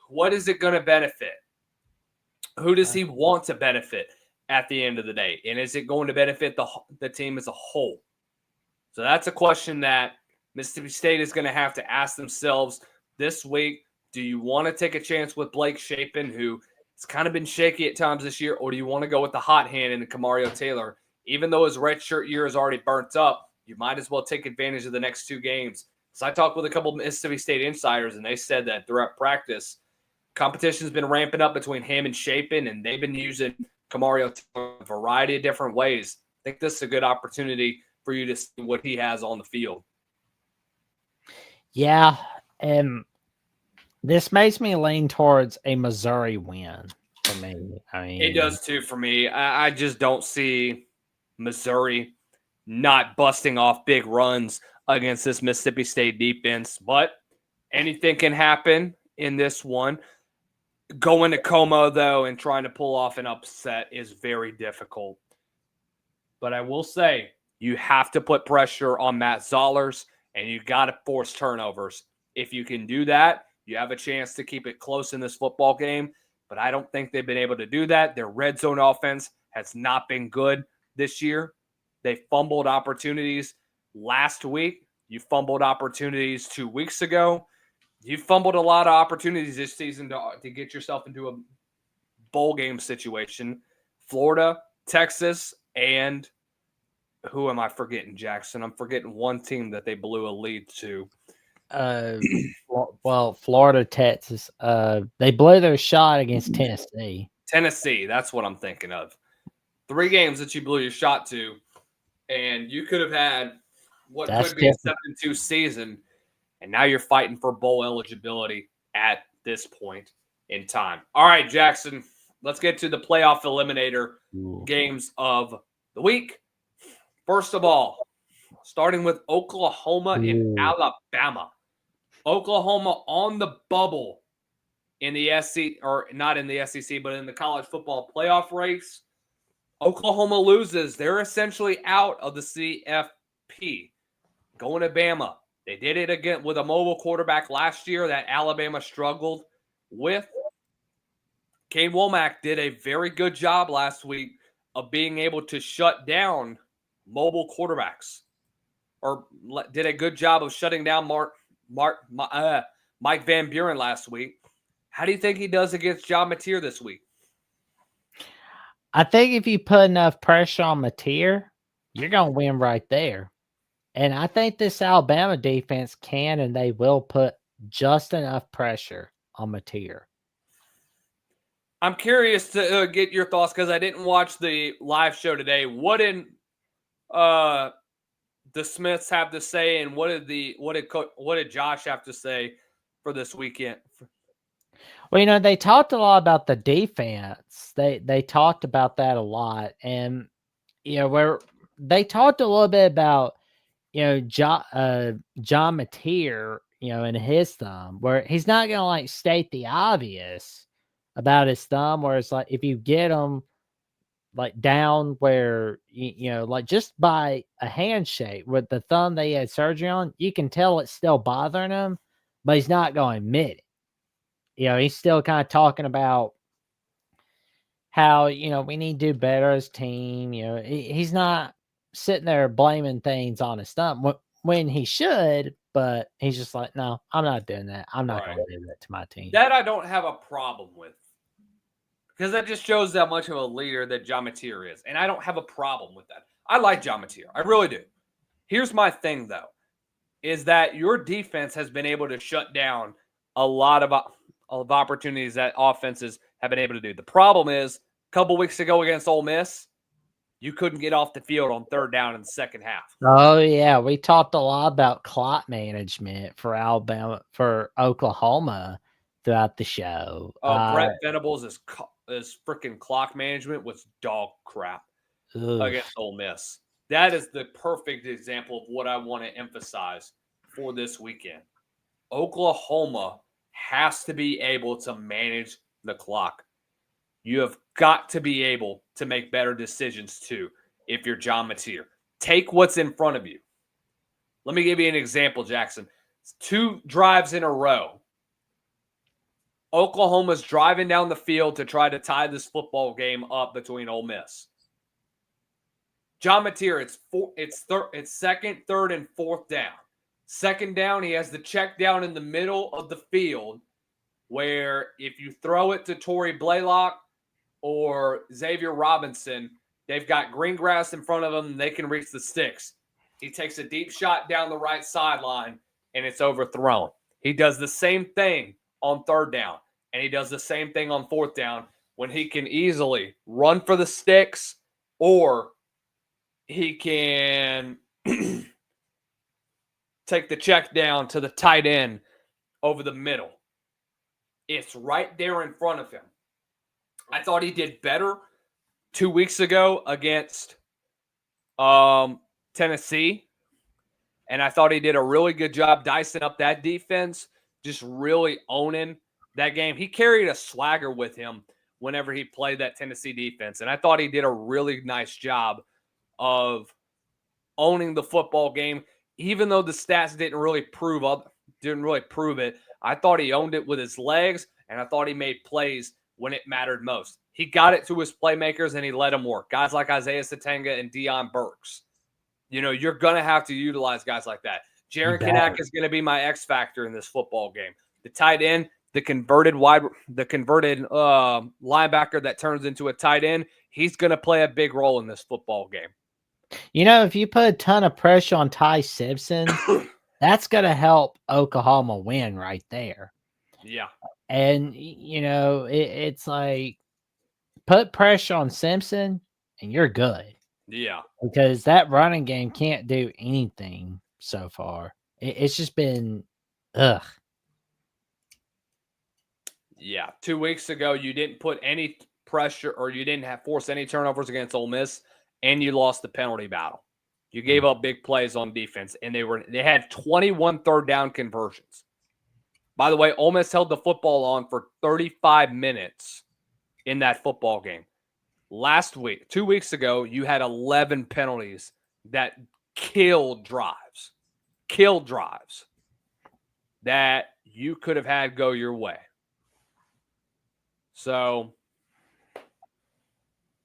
What is it going to benefit? Who does he want to benefit at the end of the day? And is it going to benefit the team as a whole? So that's a question that Mississippi State is going to have to ask themselves this week. Do you want to take a chance with Blake Shapen, who has kind of been shaky at times this year, or do you want to go with the hot hand in Kamario Taylor? Even though his redshirt year is already burnt up, you might as well take advantage of the next two games. So I talked with a couple of Mississippi State insiders, and they said that throughout practice, competition's been ramping up between him and Shapen, and they've been using Kamario Taylor in a variety of different ways. I think this is a good opportunity for you to see what he has on the field. Yeah, and this makes me lean towards a Missouri win for me. I mean, it does too for me. I just don't see Missouri not busting off big runs against this Mississippi State defense, but anything can happen in this one. Going to Como, though, and trying to pull off an upset is very difficult. But I will say, you have to put pressure on Matt Zollers, and you got to force turnovers. If you can do that, you have a chance to keep it close in this football game. But I don't think they've been able to do that. Their red zone offense has not been good this year. They fumbled opportunities last week. You fumbled opportunities 2 weeks ago. You fumbled a lot of opportunities this season to get yourself into a bowl game situation. Florida, Texas, and who am I forgetting, Jackson? I'm forgetting one team that they blew a lead to. Well, Florida, Texas. They blew their shot against Tennessee. Tennessee, that's what I'm thinking of. 3 games that you blew your shot to, and you could have had what could be a 7-2 season. And now you're fighting for bowl eligibility at this point in time. All right, Jackson, let's get to the playoff eliminator games of the week. First of all, starting with Oklahoma and Alabama. Oklahoma on the bubble in the SEC, or not in the SEC, but in the college football playoff race. Oklahoma loses. They're essentially out of the CFP. Going to Bama. They did it again with a mobile quarterback last year that Alabama struggled with. Kane Womack did a very good job last week of being able to shut down mobile quarterbacks, or did a good job of shutting down Mike Van Buren last week. How do you think he does against John Mateer this week? I think if you put enough pressure on Mateer, you're going to win right there. And I think this Alabama defense can and they will put just enough pressure on Mateer. I'm curious to get your thoughts because I didn't watch the live show today. What did the Smiths have to say, and what did Josh have to say for this weekend? Well, they talked a lot about the defense. They talked about that a lot, and where they talked a little bit about John Mateer, and his thumb, where he's not gonna like state the obvious about his thumb, where it's like if you get him like down where like just by a handshake with the thumb they had surgery on, you can tell it's still bothering him, but he's not going to admit it. He's still kind of talking about how, we need to do better as a team. He's not sitting there blaming things on his thumb when he should, but he's just like, no, I'm not doing that. I'm not going to do that to my team. That I don't have a problem with, because that just shows how much of a leader that John Mateer is. And I don't have a problem with that. I like John Mateer. I really do. Here's my thing, though, is that your defense has been able to shut down a lot of opportunities that offenses have been able to do. The problem is, a couple weeks ago against Ole Miss, you couldn't get off the field on third down in the second half. Oh, yeah. We talked a lot about clock management for Oklahoma throughout the show. Brett Venables' freaking clock management was dog crap against Ole Miss. That is the perfect example of what I want to emphasize for this weekend. Oklahoma has to be able to manage the clock. You have got to be able to make better decisions, too, if you're John Mateer. Take what's in front of you. Let me give you an example, Jackson. 2 drives in a row. Oklahoma's driving down the field to try to tie this football game up between Ole Miss. John Mateer, it's second, third, and fourth down. Second down, he has the check down in the middle of the field where if you throw it to Torrey Blaylock or Xavier Robinson, they've got green grass in front of them and they can reach the sticks. He takes a deep shot down the right sideline and it's overthrown. He does the same thing on third down, and he does the same thing on fourth down when he can easily run for the sticks, or he can take the check down to the tight end over the middle. It's right there in front of him. I thought he did better 2 weeks ago against Tennessee, and I thought he did a really good job dicing up that defense, just really owning that game. He carried a swagger with him whenever he played that Tennessee defense, and I thought he did a really nice job of owning the football game, even though the stats didn't really prove it. I thought he owned it with his legs, and I thought he made plays when it mattered most. He got it to his playmakers, and he let them work. Guys like Isaiah Satenga and Deion Burks. You're going to have to utilize guys like that. Jaron Kanak is going to be my X factor in this football game. The tight end, the converted linebacker that turns into a tight end, he's going to play a big role in this football game. If you put a ton of pressure on Ty Simpson, that's going to help Oklahoma win right there. Yeah. And, it's like put pressure on Simpson and you're good. Yeah. Because that running game can't do anything so far. It's just been, ugh. Yeah. 2 weeks ago, you didn't put any pressure, or you didn't force any turnovers against Ole Miss, and you lost the penalty battle. You gave up big plays on defense, and they had 21 third down conversions. By the way, Ole Miss held the football on for 35 minutes in that football game. Last week, 2 weeks ago, you had 11 penalties that killed drives that you could have had go your way. So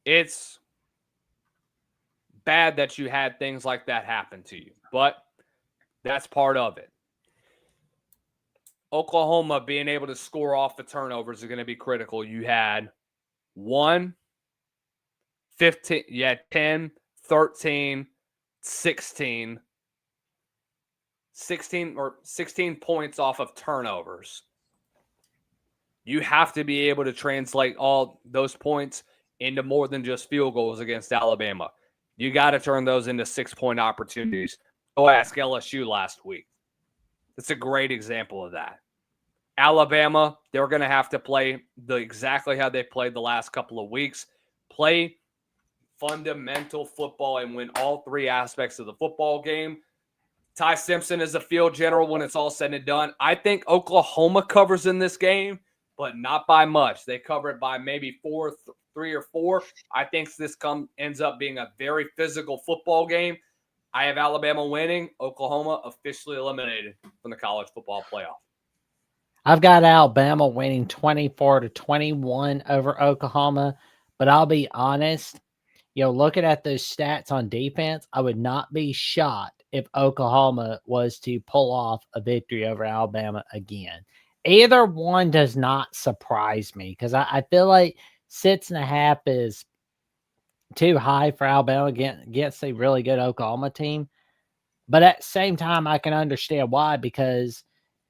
it's bad that you had things like that happen to you, but that's part of it. Oklahoma being able to score off the turnovers is going to be critical. You had 15, 10, 13, 16 points off of turnovers. You have to be able to translate all those points into more than just field goals against Alabama. You got to turn those into 6-point opportunities. Go ask LSU last week. That's a great example of that. Alabama, they're going to have to play exactly how they played the last couple of weeks. Play fundamental football and win all three aspects of the football game. Ty Simpson is a field general when it's all said and done. I think Oklahoma covers in this game, but not by much. They cover it by maybe 3 or 4. I think this ends up being a very physical football game. I have Alabama winning. Oklahoma officially eliminated from the college football playoff. I've got Alabama winning 24-21 over Oklahoma, but I'll be honest, looking at those stats on defense, I would not be shocked if Oklahoma was to pull off a victory over Alabama again. Either one does not surprise me because I feel like 6.5 is too high for Alabama against a really good Oklahoma team. But at the same time, I can understand why, because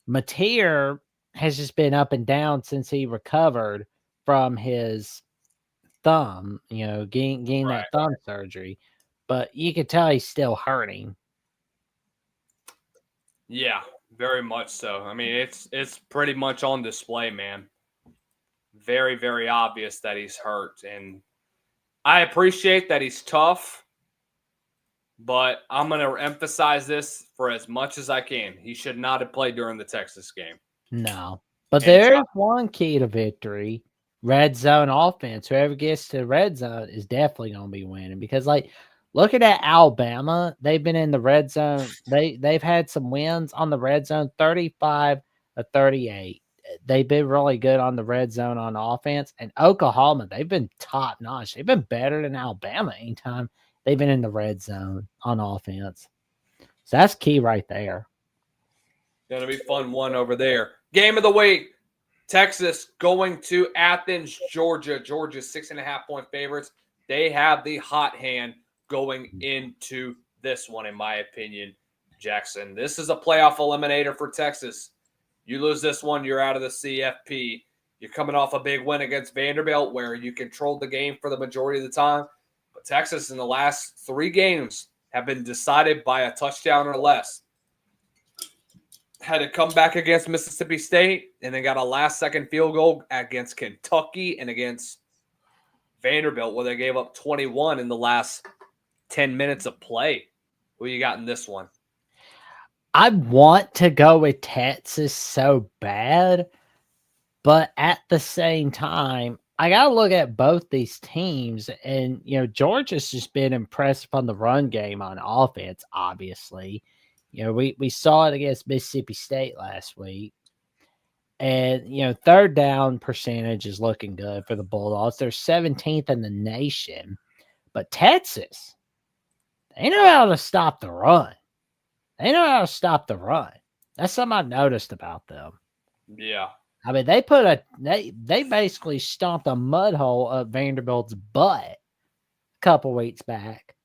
Mateer has just been up and down since he recovered from his thumb, getting that thumb surgery. But you could tell he's still hurting. Yeah, very much so. I mean, it's pretty much on display, man. Very, very obvious that he's hurt. And I appreciate that he's tough, but I'm going to emphasize this for as much as I can. He should not have played during the Texas game. No. But there's one key to victory. Red zone offense. Whoever gets to the red zone is definitely going to be winning. Because, looking at Alabama, they've been in the red zone. They've had some wins on the red zone, 35-38. They've been really good on the red zone on offense. And Oklahoma, they've been top notch. They've been better than Alabama anytime they've been in the red zone on offense. So that's key right there. Going to be fun one over there. Game of the week. Texas going to Athens, Georgia. Georgia's 6.5-point favorites. They have the hot hand going into this one, in my opinion, Jackson. This is a playoff eliminator for Texas. You lose this one, you're out of the CFP. You're coming off a big win against Vanderbilt where you controlled the game for the majority of the time. But Texas in the last 3 games have been decided by a touchdown or less. Had to come back against Mississippi State and then got a last-second field goal against Kentucky and against Vanderbilt where they gave up 21 in the last 10 minutes of play. Who you got in this one? I want to go with Texas so bad, but at the same time, I got to look at both these teams. And, Georgia's just been impressive on the run game on offense, obviously. We saw it against Mississippi State last week. And, third down percentage is looking good for the Bulldogs. They're 17th in the nation. But Texas, they know how to stop the run. That's something I've noticed about them. Yeah. I mean, they basically stomped a mud hole up Vanderbilt's butt a couple weeks back.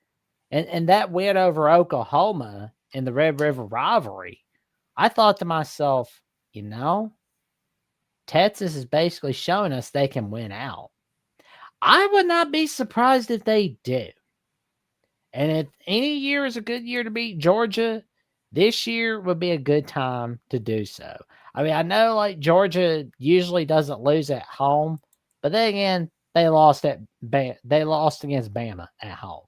And that win over Oklahoma in the Red River rivalry, I thought to myself, Texas is basically showing us they can win out. I would not be surprised if they do. And if any year is a good year to beat Georgia, this year would be a good time to do so. I mean, I know Georgia usually doesn't lose at home, but then again, they lost against Bama at home.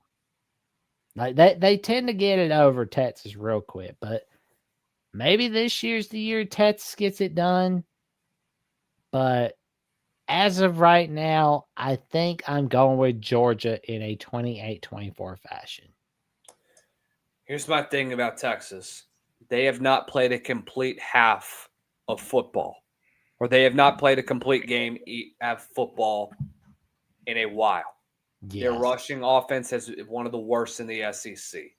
They tend to get it over Texas real quick, but maybe this year's the year Texas gets it done. But As of right now, I think I'm going with Georgia in a 28-24 fashion. Here's my thing about Texas. They have not played a complete half of football, or they have not played a complete game of football in a while. Their Yes. rushing offense is one of the worst in the SEC.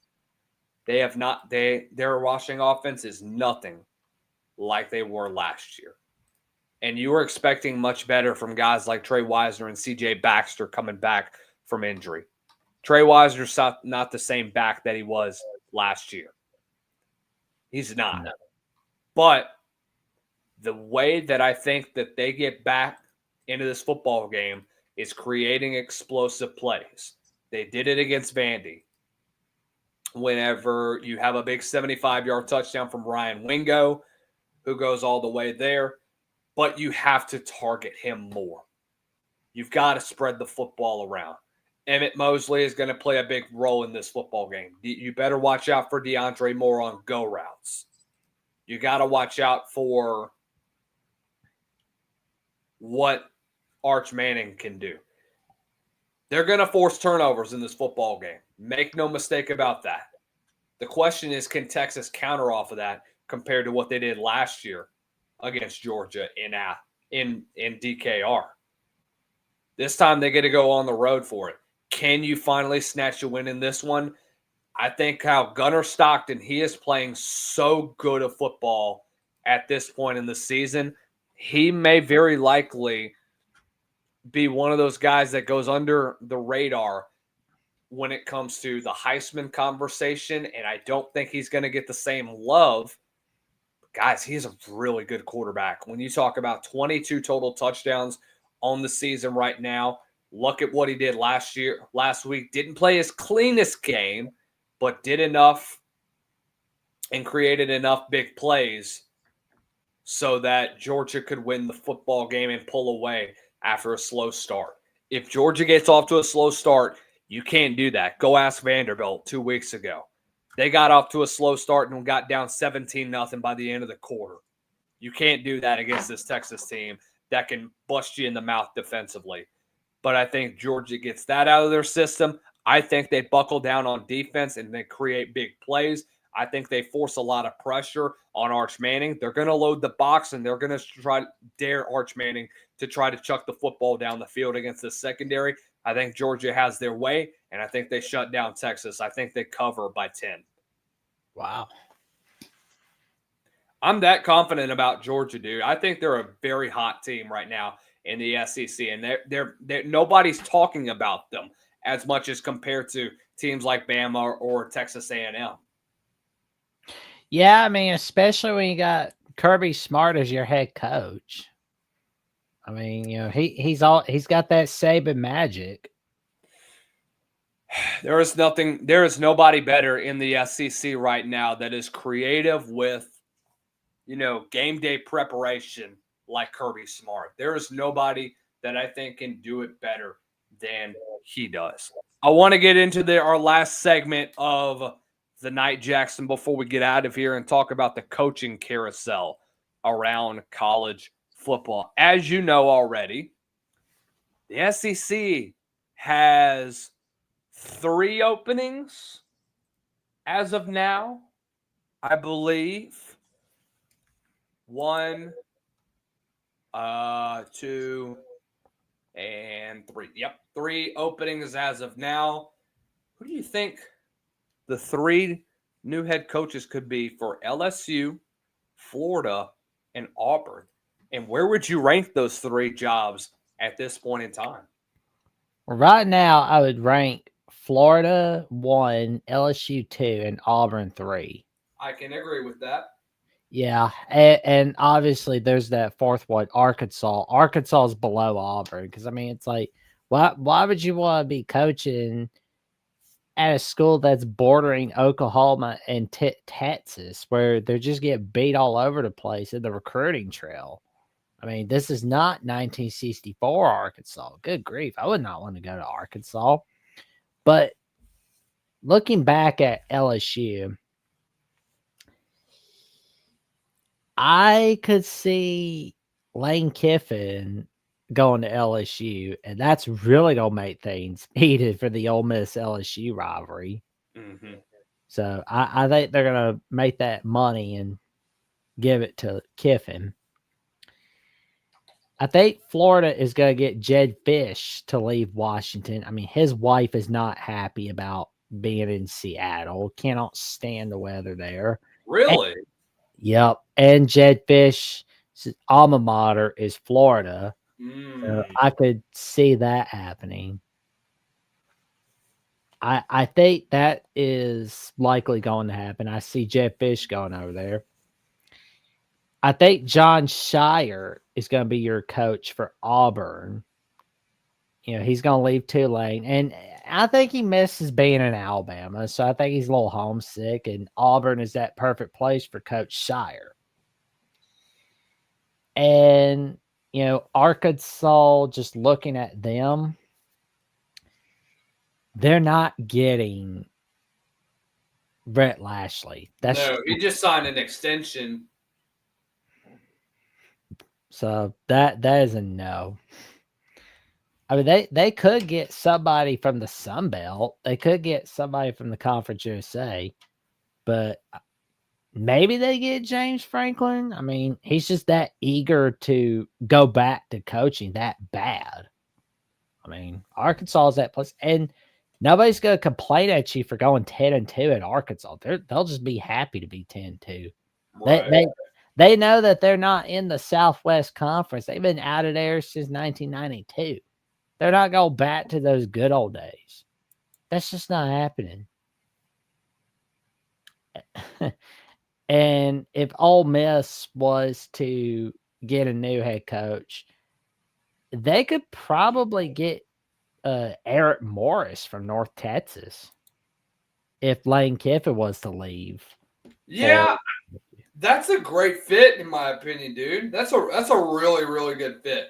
They have not. Their rushing offense is nothing like they were last year. And you were expecting much better from guys like Trey Wisner and C.J. Baxter coming back from injury. Trey Wisner's not the same back that he was last year. He's not. No. But the way that I think that they get back into this football game is creating explosive plays. They did it against Vandy. Whenever you have a big 75-yard touchdown from Ryan Wingo, who goes all the way there, but you have to target him more. You've got to spread the football around. Emmett Mosley is going to play a big role in this football game. You better watch out for DeAndre Moore on go routes. You got to watch out for what Arch Manning can do. They're going to force turnovers in this football game. Make no mistake about that. The question is, can Texas counter off of that compared to what they did last year against Georgia in DKR? This time they get to go on the road for it. Can you finally snatch a win in this one? I think how Gunnar Stockton, he is playing so good of football at this point in the season. He may very likely be one of those guys that goes under the radar when it comes to the Heisman conversation, and I don't think he's going to get the same love. Guys, he's a really good quarterback. When you talk about 22 total touchdowns on the season right now, look at what he did last week. Didn't play his cleanest game, but did enough and created enough big plays so that Georgia could win the football game and pull away after a slow start. If Georgia gets off to a slow start, you can't do that. Go ask Vanderbilt 2 weeks ago. They got off to a slow start and got down 17-0 by the end of the quarter. You can't do that against this Texas team that can bust you in the mouth defensively. But I think Georgia gets that out of their system. I think they buckle down on defense and they create big plays. I think they force a lot of pressure on Arch Manning. They're going to load the box and they're going to try to dare Arch Manning to try to chuck the football down the field against the secondary. I think Georgia has their way, and I think they shut down Texas. I think they cover by 10. Wow. I'm that confident about Georgia, dude. I think they're a very hot team right now in the SEC, and they're nobody's talking about them as much as compared to teams like Bama or Texas A&M. Yeah, I mean, especially when you got Kirby Smart as your head coach. I mean, you know, he's got that Saban magic. There is nobody better in the SEC right now that is creative with, you know, game day preparation like Kirby Smart. There is nobody that I think can do it better than he does. I want to get into our last segment of the night, Jackson, before we get out of here and talk about the coaching carousel around college football. As you know already, the SEC has 3 openings as of now, I believe. 1, 2, and 3. Yep, 3 openings as of now. Who do you think the 3 new head coaches could be for LSU, Florida, and Auburn? And where would you rank those 3 jobs at this point in time? Right now, I would rank Florida 1, LSU 2, and Auburn 3. I can agree with that. Yeah, and obviously there's that 4th one, Arkansas. Arkansas is below Auburn because, I mean, it's like, why would you want to be coaching at a school that's bordering Oklahoma and Texas, where they're just getting beat all over the place in the recruiting trail? I mean, this is not 1964 Arkansas. Good grief. I would not want to go to Arkansas. But looking back at LSU, I could see Lane Kiffin going to LSU, and that's really gonna make things heated for the Ole Miss LSU rivalry. Mm-hmm. So I think they're gonna make that money and give it to Kiffin. I think Florida is gonna get Jed Fish to leave Washington. I mean, his wife is not happy about being in Seattle. Cannot stand the weather there. Really? Yep. And Jed Fish's alma mater is Florida. So I could see that happening. I think that is likely going to happen. I see Jed Fish going over there. I think John Shire is going to be your coach for Auburn. You know, he's going to leave Tulane. And I think he misses being in Alabama. So I think he's a little homesick. And Auburn is that perfect place for Coach Shire. And, you know, Arkansas, just looking at them, they're not getting Brett Lashley. No, he just signed an extension. So that is a no. I mean, they could get somebody from the Sun Belt. They could get somebody from the Conference USA, but maybe they get James Franklin. I mean, he's just that eager to go back to coaching that bad. I mean, Arkansas is that place, and nobody's going to complain at you for going 10-2 at Arkansas. They'll just be happy to be 10-2. Right. They know that they're not in the Southwest Conference. They've been out of there since 1992. They're not going back to those good old days. That's just not happening. And if Ole Miss was to get a new head coach, they could probably get Eric Morris from North Texas if Lane Kiffin was to leave. Yeah, that's a great fit in my opinion, dude. That's a really, really good fit.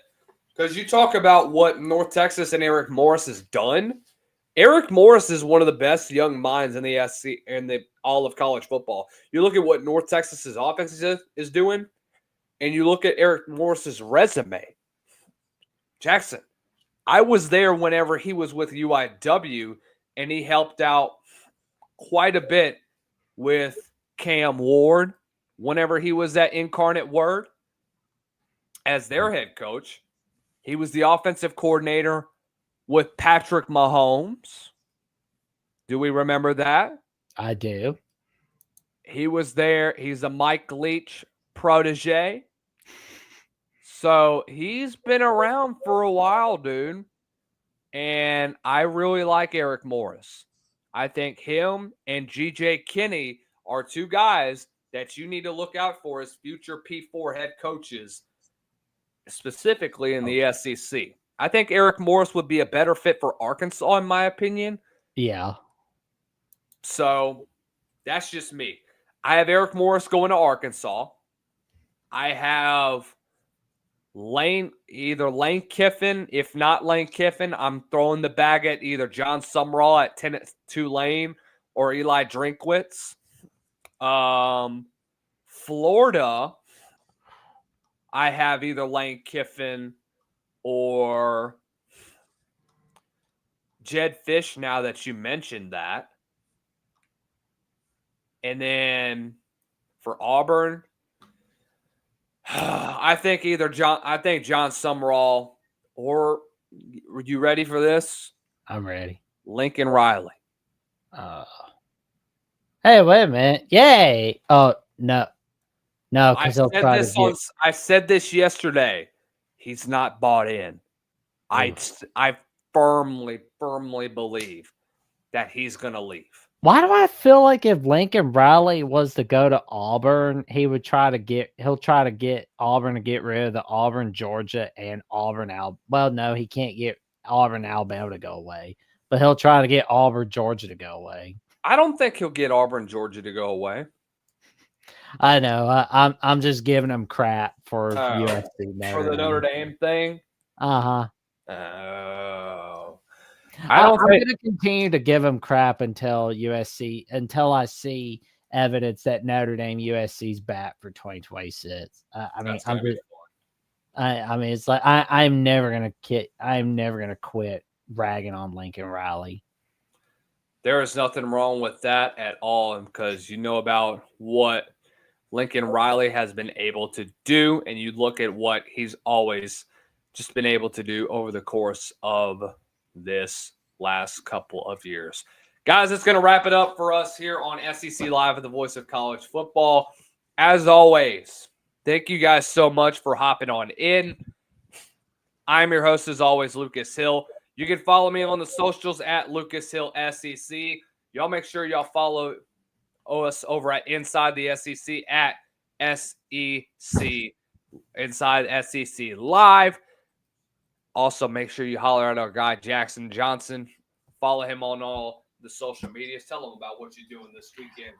Because you talk about what North Texas and Eric Morris has done. Eric Morris is one of the best young minds in the SC and the all of college football. You look at what North Texas's offense is doing, and you look at Eric Morris's resume. Jackson, I was there whenever he was with UIW, and he helped out quite a bit with Cam Ward whenever he was at Incarnate Word as their head coach. He was the offensive coordinator with Patrick Mahomes. Do we remember that? I do. He was there. He's a Mike Leach protege. So he's been around for a while, dude. And I really like Eric Morris. I think him and GJ Kinney are two guys that you need to look out for as future P4 head coaches, specifically in the SEC. I think Eric Morris would be a better fit for Arkansas, in my opinion. Yeah. So that's just me. I have Eric Morris going to Arkansas. I have either Lane Kiffin. If not Lane Kiffin, I'm throwing the bag at either John Sumrall at Tulane or Eli Drinkwitz. Florida, I have either Lane Kiffin or Jed Fish, now that you mentioned that. And then for Auburn, I think John Sumrall, or are you ready for this? I'm ready. Lincoln Riley. Hey, wait a minute. Yay. Oh, no. No, because he'll try to get... I said this yesterday. He's not bought in. I firmly believe that he's going to leave. Why do I feel like if Lincoln Riley was to go to Auburn, he'll try to get Auburn to get rid of the Auburn, Georgia, and Auburn, well, no, he can't get Auburn, Alabama to go away, but he'll try to get Auburn, Georgia to go away. I don't think he'll get Auburn, Georgia to go away. I know. I'm just giving him crap for USC. For the Notre Dame thing? Uh-huh. Oh. I'm going to continue to give him crap until I see evidence that Notre Dame USC's back for 2026. I mean, it's like I'm never gonna quit ragging on Lincoln Riley. There is nothing wrong with that at all, because you know about what Lincoln Riley has been able to do, and you look at what he's always just been able to do over the course of this last couple of years. Guys, it's going to wrap it up for us here on SEC Live at the Voice of College Football. As always, thank you guys so much for hopping on in. I'm your host, as always, Lucas Hill. You can follow me on the socials at Lucas Hill SEC. Y'all make sure y'all follow us over at Inside the SEC at SEC Inside SEC Live. Also, make sure you holler at our guy Jackson Johnson. Follow him on all the social medias. Tell him about what you're doing this weekend.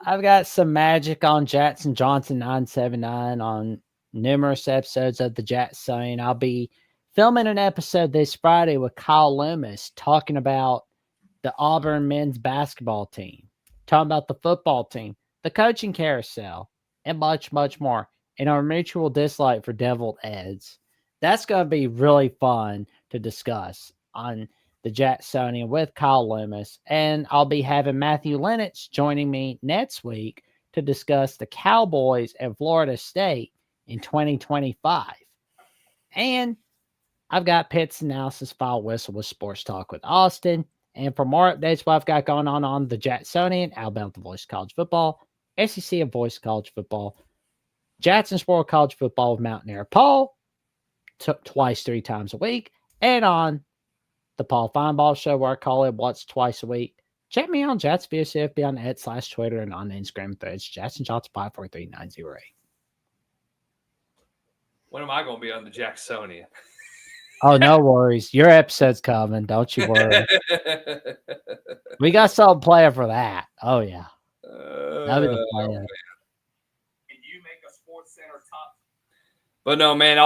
I've got some magic on Jackson Johnson 979 on numerous episodes of the Jacksonian. I'll be filming an episode this Friday with Kyle Loomis talking about the Auburn men's basketball team, talking about the football team, the coaching carousel, and much, much more, and our mutual dislike for deviled Eds. That's going to be really fun to discuss on the Jacksonian with Kyle Loomis. And I'll be having Matthew Lennox joining me next week to discuss the Cowboys and Florida State in 2025. And I've got Pitt's analysis file whistle with Sports Talk with Austin. And for more updates, what I've got going on the Jacksonian, Alabama the Voice of College Football, SEC of Voice of College Football, Jackson's World College Football with Mountaineer Paul, twice, 3 times a week, and on the Paul Feinbaugh Show, where I call it once, twice a weck. Check me on Jacksonville CFP on /Twitter and on Instagram threads, Jackson Johnson 543908. When am I going to be on the Jacksonian? Oh, no worries. Your episode's coming. Don't you worry. We got something planned for that. Oh, yeah. That'll be the plan. Can you make a Sports Center top? But no, man,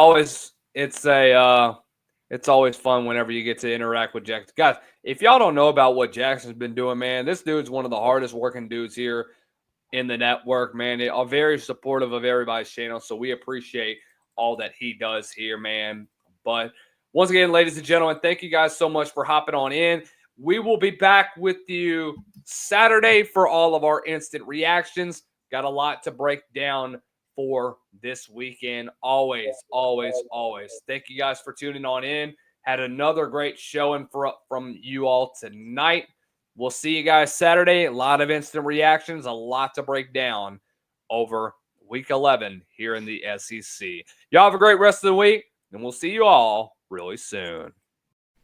it's always fun whenever you get to interact with Jackson. Guys, if y'all don't know about what Jackson's been doing, man, this dude's one of the hardest working dudes here in the network, man. They are very supportive of everybody's channel, so we appreciate all that he does here, man. But once again, ladies and gentlemen, thank you guys so much for hopping on in. We will be back with you Saturday for all of our instant reactions. Got a lot to break down for this weekend. Always, always, always. Thank you guys for tuning on in. Had another great showing from you all tonight. We'll see you guys Saturday. A lot of instant reactions, a lot to break down over Week 11 here in the SEC. Y'all have a great rest of the week, and we'll see you all really soon.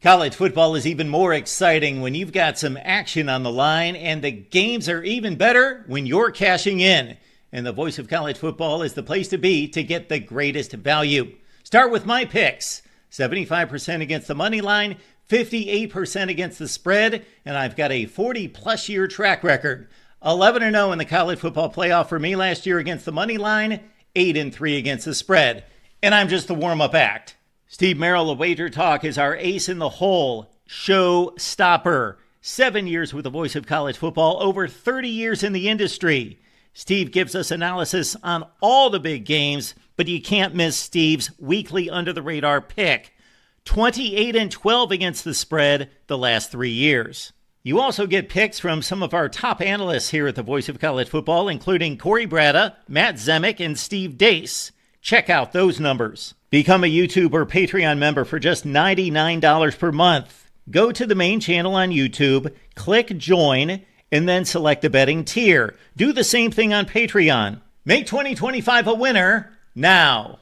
College football is even more exciting when you've got some action on the line, and the games are even better when you're cashing in. And the Voice of College Football is the place to be to get the greatest value. Start with my picks. 75% against the money line, 58% against the spread, and I've got a 40-plus year track record. 11-0 in the college football playoff for me last year against the money line, 8-3 against the spread. And I'm just the warm-up act. Steve Merrill of Wager Talk is our ace in the hole, show stopper. 7 years with the Voice of College Football, over 30 years in the industry. Steve gives us analysis on all the big games, but you can't miss Steve's weekly under-the-radar pick. 28-12 against the spread the last 3 years. You also get picks from some of our top analysts here at the Voice of College Football, including Corey Bratta, Matt Zemek, and Steve Dace. Check out those numbers. Become a YouTube or Patreon member for just $99 per month. Go to the main channel on YouTube, click Join, and then select the betting tier. Do the same thing on Patreon. Make 2025 a winner now.